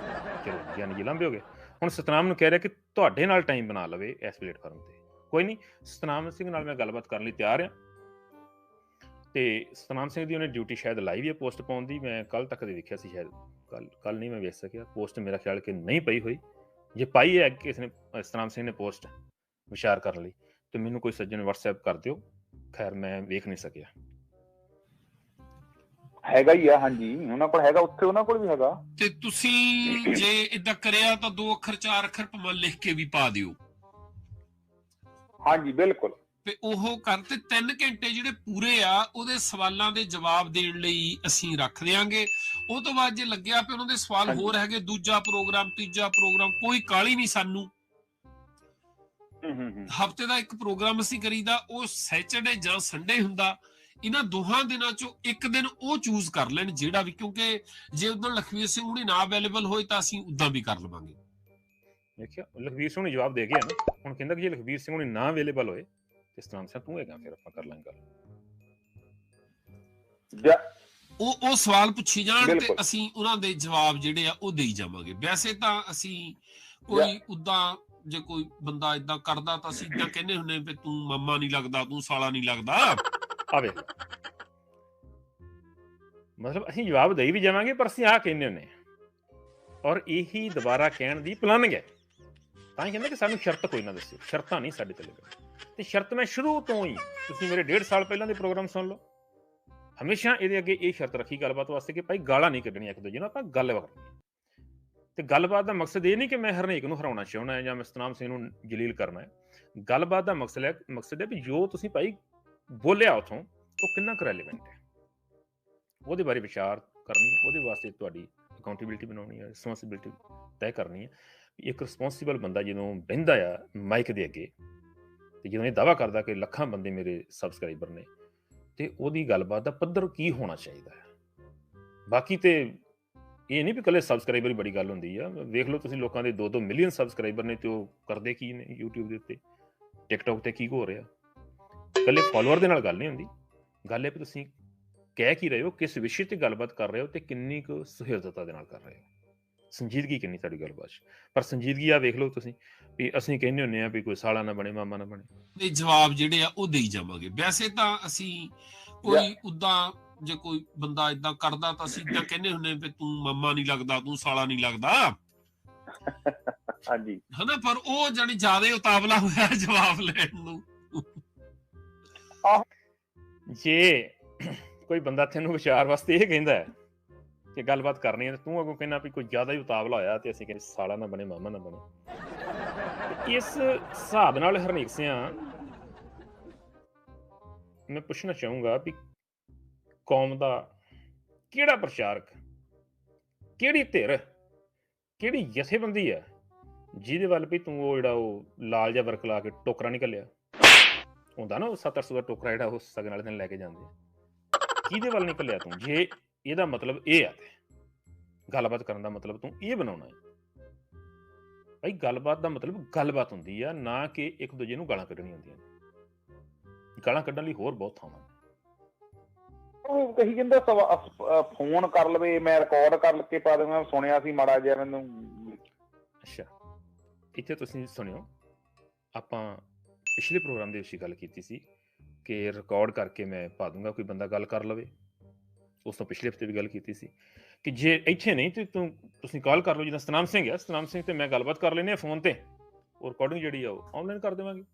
A: ਚਲੋ, ਗਿਆਨੀ ਜੀ ਲੰਬੇ ਹੋ ਗਏ। ਹੁਣ ਸਤਨਾਮ ਨੂੰ ਕਹਿ ਰਿਹਾ ਕਿ ਤੁਹਾਡੇ ਨਾਲ ਟਾਈਮ ਬਣਾ ਲਵੇ ਇਸ ਪਲੇਟਫਾਰਮ ਤੇ। ਕੋਈ ਨਹੀਂ, ਸਤਨਾਮ ਸਿੰਘ ਨਾਲ ਮੈਂ ਗੱਲਬਾਤ ਕਰਨ ਲਈ ਤਿਆਰ ਹਾਂ। ਤੇ ਸਤਨਾਮ ਸਿੰਘ ਦੀ ਉਹਨੇ ਡਿਊਟੀ ਸ਼ਾਇਦ ਲਾਈ ਵੀ ਹੈ ਪੋਸਟ ਪਾਉਣ ਦੀ। ਮੈਂ ਕੱਲ ਤੱਕ ਦੇ ਵੇਖਿਆ ਸੀ, ਸ਼ਾਇਦ ਕੱਲ ਨਹੀਂ ਮੈਂ ਵੇਖ ਸਕਿਆ। ਪੋਸਟ ਮੇਰਾ ਖਿਆਲ ਕਿ ਨਹੀਂ ਪਈ ਹੋਈ। ਜੇ ਪਾਈ ਹੈ ਕਿਸੇ ਨੇ, ਸਤਨਾਮ ਸਿੰਘ ਨੇ ਪੋਸਟ ਵਿਚਾਰ ਕਰਨ ਲਈ, ਤੇ ਮੈਨੂੰ ਕੋਈ ਸੱਜਣ WhatsApp ਕਰ ਦਿਓ। ਖੈਰ, ਮੈਂ ਵੇਖ ਨਹੀਂ ਸਕਿਆ।
G: ਹੈਗਾ ਹੀ ਆ, ਹਾਂਜੀ, ਉਹਨਾਂ ਕੋਲ ਹੈਗਾ, ਉੱਥੇ ਉਹਨਾਂ ਕੋਲ ਵੀ ਹੈਗਾ।
C: ਤੇ ਤੁਸੀਂ ਜੇ ਇਦਾਂ ਕਰਿਆ ਤਾਂ 2 ਅੱਖਰ 4 ਅੱਖਰ ਭਾਵੇਂ ਲਿਖ ਕੇ ਵੀ ਪਾ ਦਿਓ।
G: ਹਾਂਜੀ, ਬਿਲਕੁਲ।
C: ਤੇ ਉਹ ਕਰ, ਤੇ 3 ਘੰਟੇ ਜਿਹੜੇ ਪੂਰੇ ਆ ਉਹਦੇ ਸਵਾਲਾਂ ਦੇ ਜਵਾਬ ਦੇਣ ਲਈ ਅਸੀਂ ਰੱਖ ਦਿਆਂਗੇ। ਉਹ ਤੋਂ ਬਾਅਦ ਜੇ ਲੱਗਿਆ ਵੀ ਉਹਨਾਂ ਦੇ ਸਵਾਲ ਹੋਰ ਹੈਗੇ, ਦੂਜਾ ਪ੍ਰੋਗਰਾਮ, ਤੀਜਾ ਪ੍ਰੋਗਰਾਮ, ਕੋਈ ਕਾਹਲੀ ਨਹੀਂ ਸਾਨੂੰ। ਹਫ਼ਤੇ ਦਾ ਇੱਕ ਪ੍ਰੋਗਰਾਮ ਅਸੀਂ ਕਰੀਦਾ, ਉਹ ਸੈਚਰਡੇ ਜਾਂ ਸੰਡੇ ਹੁੰਦਾ। ਇਹਨਾਂ ਦੋਹਾਂ ਦਿਨਾਂ ਚੋਂ ਇੱਕ ਦਿਨ ਉਹ ਚੂਜ਼ ਕਰ ਲੈਣ ਜਿਹੜਾ ਵੀ, ਕਿਉਂਕਿ ਜੇ ਉਦੋਂ ਲਖਵੀਰ ਸਿੰਘ ਹੁਣੀ ਨਾ ਅਵੇਲੇਬਲ ਹੋਏ ਤਾਂ ਅਸੀਂ ਉਦਾਂ ਵੀ ਕਰ ਲਵਾਂਗੇ।
A: ਦੇਖਿਆ ਲਖਬੀਰ ਸਿੰਘ ਨੂੰ ਜਵਾਬ ਦੇ ਗਿਆ ਨਾ। ਹੁਣ ਕਹਿੰਦਾ ਕਿ ਜੇ ਲਖਬੀਰ ਸਿੰਘ ਹੁਣੀ ਨਾ ਅਵੇਲੇਬਲ ਹੋਏ ਤੇ ਸਤਨਾਮ ਸਿੰਘ ਤੂੰ ਹੈਗਾ, ਫਿਰ ਆਪਾਂ ਕਰ ਲਾਂਗੇ ਗੱਲ।
C: ਉਹ ਸਵਾਲ ਪੁੱਛੀ ਜਾਣ ਤੇ
G: ਬਿਲਕੁਲ।
C: ਅਸੀਂ ਉਹਨਾਂ ਦੇ ਜਵਾਬ ਜਿਹੜੇ ਆ ਉਹ ਦੇਈ ਜਾਵਾਂਗੇ। ਵੈਸੇ ਤਾਂ ਅਸੀਂ ਕੋਈ ਉਦਾਂ ਜੇ ਕੋਈ ਬੰਦਾ ਏਦਾਂ ਕਰਦਾ ਤਾਂ ਅਸੀਂ ਏਦਾਂ ਕਹਿੰਦੇ ਹੁੰਦੇ ਵੀ ਤੂੰ ਮਾਮਾ ਨਹੀਂ ਲੱਗਦਾ, ਤੂੰ ਸਾਲਾ ਨਹੀਂ ਲੱਗਦਾ।
A: ਆ ਵੇਖ ਮਤਲਬ ਅਸੀਂ ਜਵਾਬ ਦੇਈ ਵੀ ਜਾਵਾਂਗੇ, ਪਰ ਅਸੀਂ ਆਹ ਕਹਿੰਦੇ ਹੁੰਦੇ ਹਾਂ ਔਰ ਇਹੀ ਦੁਬਾਰਾ ਕਹਿਣ ਦੀ ਪਲਾਨਿੰਗ ਹੈ। ਤਾਂ ਹੀ ਕਹਿੰਦੇ ਕਿ ਸਾਨੂੰ ਸ਼ਰਤ ਕੋਈ ਨਾ ਦੱਸਿਓ, ਸ਼ਰਤਾਂ ਨਹੀਂ ਸਾਡੇ ਤੇ ਤੇ ਸ਼ਰਤ ਮੈਂ ਸ਼ੁਰੂ ਤੋਂ ਹੀ, ਤੁਸੀਂ ਮੇਰੇ 1.5 ਸਾਲ ਪਹਿਲਾਂ ਦੇ ਪ੍ਰੋਗਰਾਮ ਸੁਣ ਲਓ, ਹਮੇਸ਼ਾ ਇਹਦੇ ਅੱਗੇ ਇਹ ਸ਼ਰਤ ਰੱਖੀ ਗੱਲਬਾਤ ਵਾਸਤੇ ਕਿ ਭਾਈ ਗਾਲਾਂ ਨਹੀਂ ਕੱਢਣੀਆਂ ਇੱਕ ਦੂਜੇ ਨੂੰ, ਆਪਾਂ ਗੱਲ ਕਰਨੀ। ਤੇ ਗੱਲਬਾਤ ਦਾ ਮਕਸਦ ਇਹ ਨਹੀਂ ਕਿ ਮੈਂ ਹਰਨੇਕ ਨੂੰ ਹਰਾਉਣਾ ਚਾਹੁੰਦਾ ਹੈ ਜਾਂ ਮੈਂ ਸਤਨਾਮ ਸਿੰਘ ਨੂੰ ਜਲੀਲ ਕਰਨਾ ਹੈ। ਗੱਲਬਾਤ ਦਾ ਮਕਸਦ ਹੈ ਵੀ ਜੋ ਤੁਸੀਂ ਭਾਈ ਬੋਲਿਆ ਉਥੋਂ ਉਹ ਕਿੰਨਾ ਕੁ ਰੈਲੇਵੈਂਟ ਹੈ, ਉਹਦੇ ਬਾਰੇ ਵਿਚਾਰ ਕਰਨੀ, ਉਹਦੇ ਵਾਸਤੇ ਤੁਹਾਡੀ ਅਕਾਊਂਟੇਬਿਲਿਟੀ ਬਣਾਉਣੀ ਹੈ, ਰਿਸਪੌਂਸਿਬਿਲਿਟੀ ਤੈਅ ਕਰਨੀ ਹੈ। ਇੱਕ ਰਿਸਪੌਂਸਿਬਲ ਬੰਦਾ ਜਦੋਂ ਬਹਿੰਦਾ ਆ ਮਾਈਕ ਦੇ ਅੱਗੇ ਤੇ ਜਦੋਂ ਇਹ ਦਾਅਵਾ ਕਰਦਾ ਕਿ ਲੱਖਾਂ ਬੰਦੇ ਮੇਰੇ ਸਬਸਕ੍ਰਾਈਬਰ ਨੇ, ਤੇ ਉਹਦੀ ਗੱਲਬਾਤ ਦਾ ਪੱਧਰ ਕੀ ਹੋਣਾ ਚਾਹੀਦਾ ਹੈ। ਬਾਕੀ ਤੇ ਇਹ ਨਹੀਂ ਵੀ ਇਕੱਲੇ ਸਬਸਕ੍ਰਾਈਬਰ ਹੀ ਬੜੀ ਗੱਲ ਹੁੰਦੀ ਆ। ਵੇਖ ਲਓ ਤੁਸੀਂ ਲੋਕਾਂ ਦੇ 2-2 ਮਿਲੀਅਨ ਸਬਸਕ੍ਰਾਈਬਰ ਨੇ ਤੇ ਉਹ ਕਰਦੇ ਕੀ ਨੇ YouTube ਦੇ ਉੱਤੇ, ਟਿਕਟੌਕ ਤੇ ਕੀ ਹੋ ਰਿਹਾ। ਇਕੱਲੇ ਫਾਲੋਅਰ ਦੇ ਨਾਲ ਗੱਲ ਨਹੀਂ ਹੁੰਦੀ, ਗੱਲ ਇਹ ਵੀ ਤੁਸੀਂ ਕਹਿ ਕੀ ਰਹੇ ਹੋ, ਕਿਸ ਵਿਸ਼ੇ ਤੇ ਗੱਲਬਾਤ ਕਰ ਰਹੇ ਹੋ ਤੇ ਕਿੰਨੀ ਕੁ ਸੁਹਿਰਦਤਾ ਦੇ ਨਾਲ ਕਰ ਰਹੇ ਹੋ, ਸੰਜੀਦਗੀ ਕਿੰਨੀ ਤੁਹਾਡੀ ਗੱਲਬਾਤ 'ਚ। ਪਰ ਸੰਜੀਦਗੀ ਆ ਵੇਖ ਲਓ ਤੁਸੀਂ ਵੀ ਅਸੀਂ ਕਹਿੰਦੇ ਹੁੰਦੇ ਆ ਵੀ ਕੋਈ ਸਾਲਾ ਨਾ ਬਣੇ ਮਾਮਾ ਨਾ ਬਣੇ।
C: ਦੇ ਜਵਾਬ ਜਿਹੜੇ ਆ ਉਹ ਦੇਈ ਜਾਵਾਂਗੇ। ਵੈਸੇ ਤਾਂ ਅਸੀਂ ਕੋਈ ਉਦਾਂ ਜੇ ਕੋਈ ਬੰਦਾ ਏਦਾਂ ਕਰਦਾ ਤਾਂ ਅਸੀਂ ਏਦਾਂ ਕਹਿੰਦੇ ਹੁੰਦੇ ਵੀ ਤੂੰ ਮਾਮਾ ਨਹੀਂ ਲੱਗਦਾ, ਤੂੰ ਸਾਲਾ ਨਹੀਂ ਲੱਗਦਾ।
G: ਹਾਂਜੀ
C: ਹਨਾ, ਪਰ ਉਹ ਜਾਨੀ ਜ਼ਿਆਦਾ ਉਤਾਵਲਾ ਹੋਇਆ ਜਵਾਬ ਲੈਣ ਨੂੰ।
A: ਜੇ ਕੋਈ ਬੰਦਾ ਤੈਨੂੰ ਵਿਚਾਰ ਵਾਸਤੇ ਇਹ ਕਹਿੰਦਾ ਹੈ ਕਿ ਗੱਲਬਾਤ ਕਰਨੀ ਹੈ, ਤੂੰ ਅੱਗੋਂ ਕਹਿੰਦਾ ਵੀ ਕੋਈ ਜ਼ਿਆਦਾ ਹੀ ਉਤਾਵਲਾ ਹੋਇਆ ਤੇ ਅਸੀਂ ਕਹਿੰਦੇ ਸਾਲਾ ਨਾ ਬਣੇ ਮਾਮਾ ਨਾ ਬਣੇ। ਇਸ ਹਿਸਾਬ ਨਾਲ ਹਰਨੇਕ ਸਿਆਂ ਮੈਂ ਪੁੱਛਣਾ ਚਾਹੂੰਗਾ ਵੀ ਕੌਮ ਦਾ ਕਿਹੜਾ ਪ੍ਰਚਾਰਕ, ਕਿਹੜੀ ਧਿਰ, ਕਿਹੜੀ ਜਥੇਬੰਦੀ ਹੈ ਜਿਹਦੇ ਵੱਲ ਵੀ ਤੂੰ ਉਹ ਜਿਹੜਾ ਉਹ ਲਾਲ ਜਿਹਾ ਵਰਕ ਲਾ ਕੇ ਟੋਕਰਾ ਨਹੀਂ ਘੱਲਿਆ ਹੁੰਦਾ ਨਾ, ਉਹ 700 ਦਾ ਟੋਕਰਾ ਜਿਹੜਾ ਉਹ ਸਗਨ ਵਾਲੇ ਦਿਨ ਲੈ ਕੇ ਜਾਂਦੇ ਆ, ਕਿਹਦੇ ਵੱਲ ਨਹੀਂ ਘੱਲਿਆ ਤੂੰ? ਜੇ ਇਹਦਾ ਮਤਲਬ ਇਹ ਆ ਤੇ ਗੱਲਬਾਤ ਕਰਨ ਦਾ ਮਤਲਬ ਤੂੰ ਇਹ ਬਣਾਉਣਾ ਹੈ ਭਾਈ, ਗੱਲਬਾਤ ਦਾ ਮਤਲਬ ਗੱਲਬਾਤ ਹੁੰਦੀ ਆ, ਨਾ ਕਿ ਇੱਕ ਦੂਜੇ ਨੂੰ ਗਾਲਾਂ ਕੱਢਣੀਆਂ ਹੁੰਦੀਆਂ ਨੇ। ਗਾਲਾਂ ਕੱਢਣ ਲਈ ਹੋਰ ਬਹੁਤ ਥਾਵਾਂ ਨੇ।
G: ਉਹ ਕਹੀ ਕਹਿੰਦਾ ਫੋਨ ਕਰ ਲਵੇ, ਮੈਂ ਰਿਕਾਰਡ ਕਰਕੇ ਪਾ ਦੇਵਾਂ, ਸੁਣਿਆ ਸੀ ਮਾੜਾ ਜਿਹਾ ਮੈਨੂੰ।
A: ਅੱਛਾ, ਇੱਥੇ ਤੁਸੀਂ ਸੁਣਿਓ, ਆਪਾਂ ਪਿਛਲੇ ਪ੍ਰੋਗਰਾਮ ਦੇ ਵਿੱਚ ਗੱਲ ਕੀਤੀ ਸੀ ਕਿ ਰਿਕਾਰਡ ਕਰਕੇ ਮੈਂ ਪਾ ਦੂੰਗਾ, ਕੋਈ ਬੰਦਾ ਗੱਲ ਕਰ ਲਵੇ। ਉਸ ਤੋਂ ਪਿਛਲੇ ਹਫ਼ਤੇ ਵੀ ਗੱਲ ਕੀਤੀ ਸੀ ਕਿ ਜੇ ਇੱਥੇ ਨਹੀਂ ਤੇ ਤੁਸੀਂ ਕਾਲ ਕਰ ਲਓ। ਜਿੱਦਾਂ ਸਤਨਾਮ ਸਿੰਘ ਆ, ਸਤਨਾਮ ਸਿੰਘ ਤੇ ਮੈਂ ਗੱਲਬਾਤ ਕਰ ਲੈਂਦੇ ਹਾਂ ਫੋਨ ਤੇ, ਉਹ ਰਿਕਾਰਡਿੰਗ ਜਿਹੜੀ ਆ ਉਹ ਆਨਲਾਈਨ ਕਰ ਦੇਵਾਂਗੇ।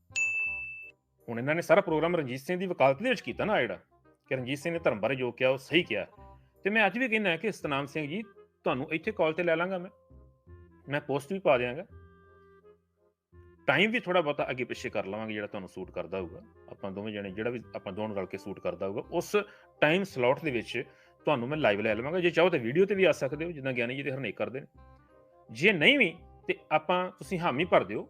A: ਹੁਣ ਇਹਨਾਂ ਨੇ ਸਾਰਾ ਪ੍ਰੋਗਰਾਮ ਰਣਜੀਤ ਸਿੰਘ ਦੀ ਵਕਾਲਤ ਦੇ ਵਿੱਚ ਕੀਤਾ ਨਾ, ਜਿਹੜਾ ਕਿ ਰਣਜੀਤ ਸਿੰਘ ਨੇ ਧਰਮ ਬਾਰੇ ਜੋ ਕਿਹਾ ਉਹ ਸਹੀ ਕਿਹਾ। ਤੇ ਮੈਂ ਅੱਜ ਵੀ ਕਹਿੰਦਾ ਕਿ ਸਤਨਾਮ ਸਿੰਘ ਜੀ ਤੁਹਾਨੂੰ ਇੱਥੇ ਕਾਲ ਤੇ ਲੈ ਲਾਂਗਾ, ਮੈਂ ਪੋਸਟ ਵੀ ਪਾ ਦਿਆਂਗਾ, ਟਾਈਮ ਵੀ ਥੋੜਾ ਬਹੁਤਾ ਅੱਗੇ ਪਿੱਛੇ ਕਰ ਲਵਾਂਗੇ ਜਿਹੜਾ ਤੁਹਾਨੂੰ ਸੂਟ ਕਰਦਾ ਹੋਊਗਾ। ਆਪਾਂ ਦੋਵੇਂ ਜਣੇ ਜਿਹੜਾ ਵੀ ਆਪਾਂ ਦੋਨੋਂ ਰਲ ਕੇ ਸੂਟ ਕਰਦਾ ਹੋਊਗਾ ਉਸ ਟਾਈਮ ਸਲੋਟ ਦੇ ਵਿੱਚ ਤੁਹਾਨੂੰ ਮੈਂ ਲਾਈਵ ਲੈ ਲਵਾਂਗਾ। ਜੇ ਚਾਹੋ ਤਾਂ ਵੀਡੀਓ ਤੇ ਵੀ ਆ ਸਕਦੇ ਹੋ, ਜਿੱਦਾਂ ਗਿਆਨੀ ਜੀ ਤੇ ਹਰਨੇਕ ਕਰਦੇ ਨੇ। ਜੇ ਨਹੀਂ ਵੀ ਤੇ ਆਪਾਂ ਤੁਸੀਂ ਹਾਮੀ ਭਰ ਦਿਓ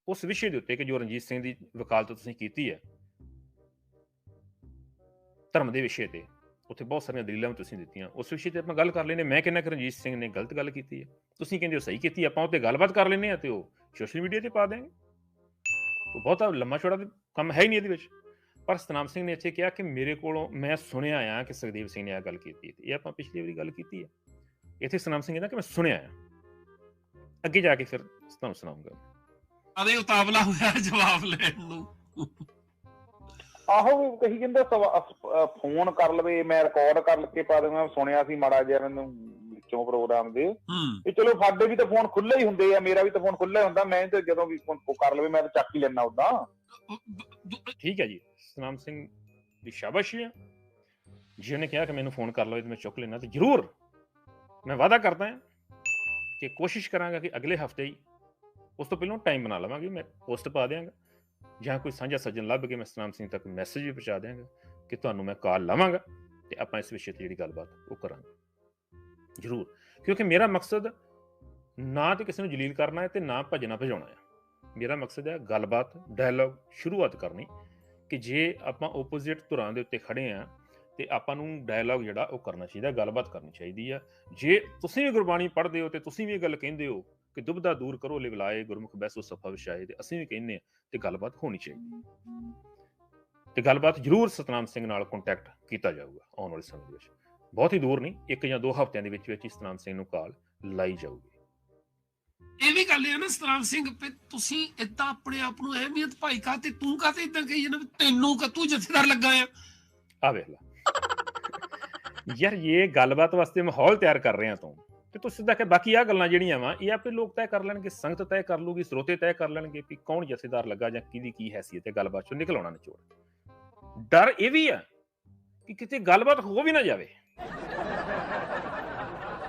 A: ਉਸ ਵਿਸ਼ੇ ਦੇ ਉੱਤੇ ਕਿ ਜੋ ਰਣਜੀਤ ਸਿੰਘ ਦੀ ਵਕਾਲਤ ਤੁਸੀਂ ਕੀਤੀ ਹੈ ਧਰਮ ਦੇ ਵਿਸ਼ੇ ਤੇ, ਉੱਥੇ ਬਹੁਤ ਸਾਰੀਆਂ ਦਲੀਲਾਂ ਵੀ ਤੁਸੀਂ ਦਿੱਤੀਆਂ, ਉਸ ਵਿਸ਼ੇ ਤੇ ਆਪਾਂ ਗੱਲ ਕਰ ਲੈਂਦੇ। ਮੈਂ ਕਹਿੰਦਾ ਕਿ ਰਣਜੀਤ ਸਿੰਘ ਨੇ ਗਲਤ ਗੱਲ ਕੀਤੀ ਹੈ, ਤੁਸੀਂ ਕਹਿੰਦੇ ਹੋ ਸਹੀ ਕੀਤੀ, ਆਪਾਂ ਉੱਤੇ ਗੱਲਬਾਤ ਕਰ ਲੈਂਦੇ ਹਾਂ ਤੇ ਉਹ ਸੋਸ਼ਲ ਮੀਡੀਆ ਤੇ ਪਾ ਦੇਂਗੇ। ਉਹ ਬਹੁਤਾ ਲੰਮਾ ਚੌੜਾ ਕੰਮ ਹੈ ਹੀ ਨਹੀਂ ਇਹਦੇ ਵਿੱਚ। ਪਰ ਸਤਨਾਮ ਸਿੰਘ ਨੇ ਇੱਥੇ ਕਿਹਾ ਕਿ ਮੇਰੇ ਕੋਲੋਂ ਮੈਂ ਸੁਣਿਆ ਆ ਕਿ ਸੁਖਦੇਵ ਸਿੰਘ ਨੇ ਇਹ ਗੱਲ ਕੀਤੀ, ਇਹ ਆਪਾਂ ਪਿਛਲੀ ਵਾਰੀ ਗੱਲ ਕੀਤੀ ਹੈ। ਇੱਥੇ ਸਤਨਾਮ ਸਿੰਘ ਕਹਿੰਦਾ ਕਿ ਮੈਂ ਸੁਣਿਆ ਆ, ਅੱਗੇ ਜਾ ਕੇ ਫਿਰ ਤੁਹਾਨੂੰ ਸੁਣਾਉਂਗਾ।
C: ਅਦੇ ਉਤਾਵਲਾ ਹੋਇਆ ਜਵਾਬ ਲੈਣ ਨੂੰ।
G: ਆਹੋ ਕਹੀ ਕਹਿੰਦਾ ਫੋਨ ਕਰ ਲਵੇ, ਮੈਂ ਰਿਕਾਰਡ ਕਰਕੇ ਪਾ ਦੇਵਾਂ, ਸੁਣਿਆ ਸੀ ਮਾੜਾ ਜਿਹਾ ਮੈਨੂੰ ਵਿੱਚੋਂ ਪ੍ਰੋਗਰਾਮ ਦੇ। ਇਹ ਚਲੋ ਸਾਡੇ ਵੀ ਤਾਂ ਫੋਨ ਖੁੱਲੇ ਹੀ ਹੁੰਦੇ ਆ, ਮੇਰਾ ਵੀ ਤਾਂ ਫੋਨ ਖੁੱਲਾ ਹੁੰਦਾ, ਮੈਂ ਤੇ ਜਦੋਂ ਵੀ ਫੋਨ ਕਰ ਲਵੇ ਮੈਂ ਤਾਂ ਚੱਕ ਹੀ ਲੈਣਾ ਉਦਾਂ।
A: ਠੀਕ ਹੈ ਜੀ, ਸਤਨਾਮ ਸਿੰਘ ਦੀ ਸ਼ਾਬਾਸ਼ੀ ਆ। ਜੀ ਉਹਨੇ ਕਿਹਾ ਕਿ ਮੈਨੂੰ ਫੋਨ ਕਰ ਲਓ ਤੇ ਮੈਂ ਚੁੱਕ ਲੈਣਾ, ਤੇ ਜ਼ਰੂਰ ਮੈਂ ਵਾਅਦਾ ਕਰਦਾ ਹਾਂ ਕਿ ਕੋਸ਼ਿਸ਼ ਕਰਾਂਗਾ ਕਿ ਅਗਲੇ ਹਫ਼ਤੇ ਹੀ, ਉਸ ਤੋਂ ਪਹਿਲਾਂ ਟਾਈਮ ਬਣਾ ਲਵਾਂਗੇ, ਮੈਂ ਪੋਸਟ ਪਾ ਦਿਆਂਗਾ ਜਾਂ ਕੋਈ ਸਾਂਝਾ ਸੱਜਣ ਲੱਭ ਕੇ ਮੈਂ ਸਤਨਾਮ ਸਿੰਘ ਤੱਕ ਮੈਸੇਜ ਵੀ ਪਹੁੰਚਾ ਦਿਆਂਗਾ ਕਿ ਤੁਹਾਨੂੰ ਮੈਂ ਕਾਲ ਲਾਵਾਂਗਾ ਤੇ ਆਪਾਂ ਇਸ ਵਿਸ਼ੇ ਤੇ ਜਿਹੜੀ ਗੱਲਬਾਤ ਉਹ ਕਰਾਂਗੇ ਜ਼ਰੂਰ। ਕਿਉਂਕਿ ਮੇਰਾ ਮਕਸਦ ਨਾ ਤੇ ਕਿਸੇ ਨੂੰ ਜਲੀਲ ਕਰਨਾ ਹੈ ਤੇ ਨਾ ਭੱਜਣਾ ਭਜਾਉਣਾ ਹੈ। ਮੇਰਾ ਮਕਸਦ ਹੈ ਗੱਲਬਾਤ, ਡਾਇਲੌਗ ਸ਼ੁਰੂਆਤ ਕਰਨੀ ਕਿ ਜੇ ਆਪਾਂ ਓਪੋਜ਼ਿਟ ਧੁਰਾਂ ਦੇ ਉੱਤੇ ਖੜੇ ਆ ਤੇ ਆਪਾਂ ਨੂੰ ਡਾਇਲੌਗ ਜਿਹੜਾ ਉਹ ਕਰਨਾ ਚਾਹੀਦਾ, ਗੱਲਬਾਤ ਕਰਨੀ ਚਾਹੀਦੀ ਆ। ਜੇ ਤੁਸੀਂ ਵੀ ਗੁਰਬਾਣੀ ਪੜ੍ਹਦੇ ਹੋ ਤੇ ਤੁਸੀਂ ਵੀ ਇਹ ਗੱਲ ਕਹਿੰਦੇ ਹੋ ਕਿ ਦੁਬਦਾ ਦੂਰ ਕਰੋ ਲਿਵਲਾਏ ਗੁਰਮੁਖ ਬੈਸੋ ਸਫਾ ਵਿਛਾਏ, ਤੇ ਅਸੀਂ ਵੀ ਕਹਿੰਦੇ ਹਾਂ ਤੇ ਗੱਲਬਾਤ ਹੋਣੀ ਚਾਹੀਦੀ ਤੇ ਗੱਲਬਾਤ ਜ਼ਰੂਰ ਸਤਨਾਮ ਸਿੰਘ ਨਾਲ ਕੰਟੈਕਟ ਕੀਤਾ ਜਾਊਗਾ ਆਉਣ ਵਾਲੇ ਸਮੇਂ ਦੇ ਵਿੱਚ। ਬਹੁਤ ਹੀ ਦੂਰ ਨਹੀਂ, 1 ਜਾਂ 2 ਹਫ਼ਤਿਆਂ ਦੇ ਵਿੱਚ ਹੀ ਸਤਨਾਮ ਸਿੰਘ ਨੂੰ ਕਾਲ ਲਾਈ ਜਾਊਗੀ।
C: ਇਹ ਵੀ ਗੱਲ ਹੈ ਨਾ ਸਤਨਾਮ ਸਿੰਘ, ਤੁਸੀਂ ਏਦਾਂ ਆਪਣੇ ਆਪ ਨੂੰ ਅਹਿਮੀਅਤ ਭਾਈ ਕਾ ਤੇ ਤੂੰ ਕਾ ਤੇ ਇਦਾਂ ਕਹੀ ਜਾਂਦਾ ਤੈਨੂੰ ਕਾ ਤੂੰ ਜਥੇਦਾਰ ਲੱਗਾ
A: ਆ ਵੇਖ ਲਾ ਯਾਰ, ਇਹ ਗੱਲਬਾਤ ਵਾਸਤੇ ਮਾਹੌਲ ਤਿਆਰ ਕਰ ਰਹੇ ਆ ਤੂੰ, ਤੇ ਤੂੰ ਸਿੱਧਾ ਕਿ ਬਾਕੀ ਆ ਗੱਲਾਂ ਜਿਹੜੀਆਂ ਵਾ ਇਹ ਆਪੇ ਲੋਕ ਤੈਅ ਕਰ ਲੈਣਗੇ, ਸੰਗਤ ਤੈਅ ਕਰ ਲੂਗੀ, ਸਰੋਤੇ ਤੈਅ ਕਰ ਲੈਣਗੇ ਵੀ ਕੌਣ ਜਥੇਦਾਰ ਲੱਗਾ ਜਾਂ ਕਿਹਦੀ ਕੀ ਹੈਸੀਅਤ ਹੈ, ਗੱਲਬਾਤ ਚੋਂ ਨਿਕਲ ਆਉਣਾ ਨਿਚੋੜ। ਡਰ ਇਹ ਵੀ ਆ ਕਿ ਕਿਤੇ ਗੱਲਬਾਤ ਹੋ ਵੀ ਨਾ ਜਾਵੇ,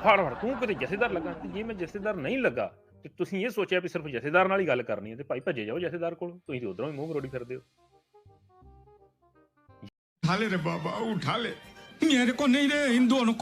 A: ਫੜ ਤੂੰ ਕਿਤੇ ਜਥੇਦਾਰ ਲੱਗਾ, ਤੇ ਜੇ ਮੈਂ ਜਥੇਦਾਰ ਨਹੀਂ ਲੱਗਾ ਤੇ ਤੁਸੀਂ ਇਹ ਸੋਚਿਆ ਵੀ ਸਿਰਫ ਜਥੇਦਾਰ ਨਾਲ ਹੀ ਗੱਲ ਕਰਨੀ ਹੈ, ਤੇ ਭਾਈ ਭੱਜੇ ਜਾਓ ਜਥੇਦਾਰ ਕੋਲ, ਤੁਸੀਂ ਤੇ ਉਧਰੋਂ ਹੀ ਮੂੰਹ ਮਰੋੜੀ ਫਿਰਦੇ ਹੋ।
E: उठा ले रे बाबा, उठा ले, मेरे को नहीं रे, इन दोनों को।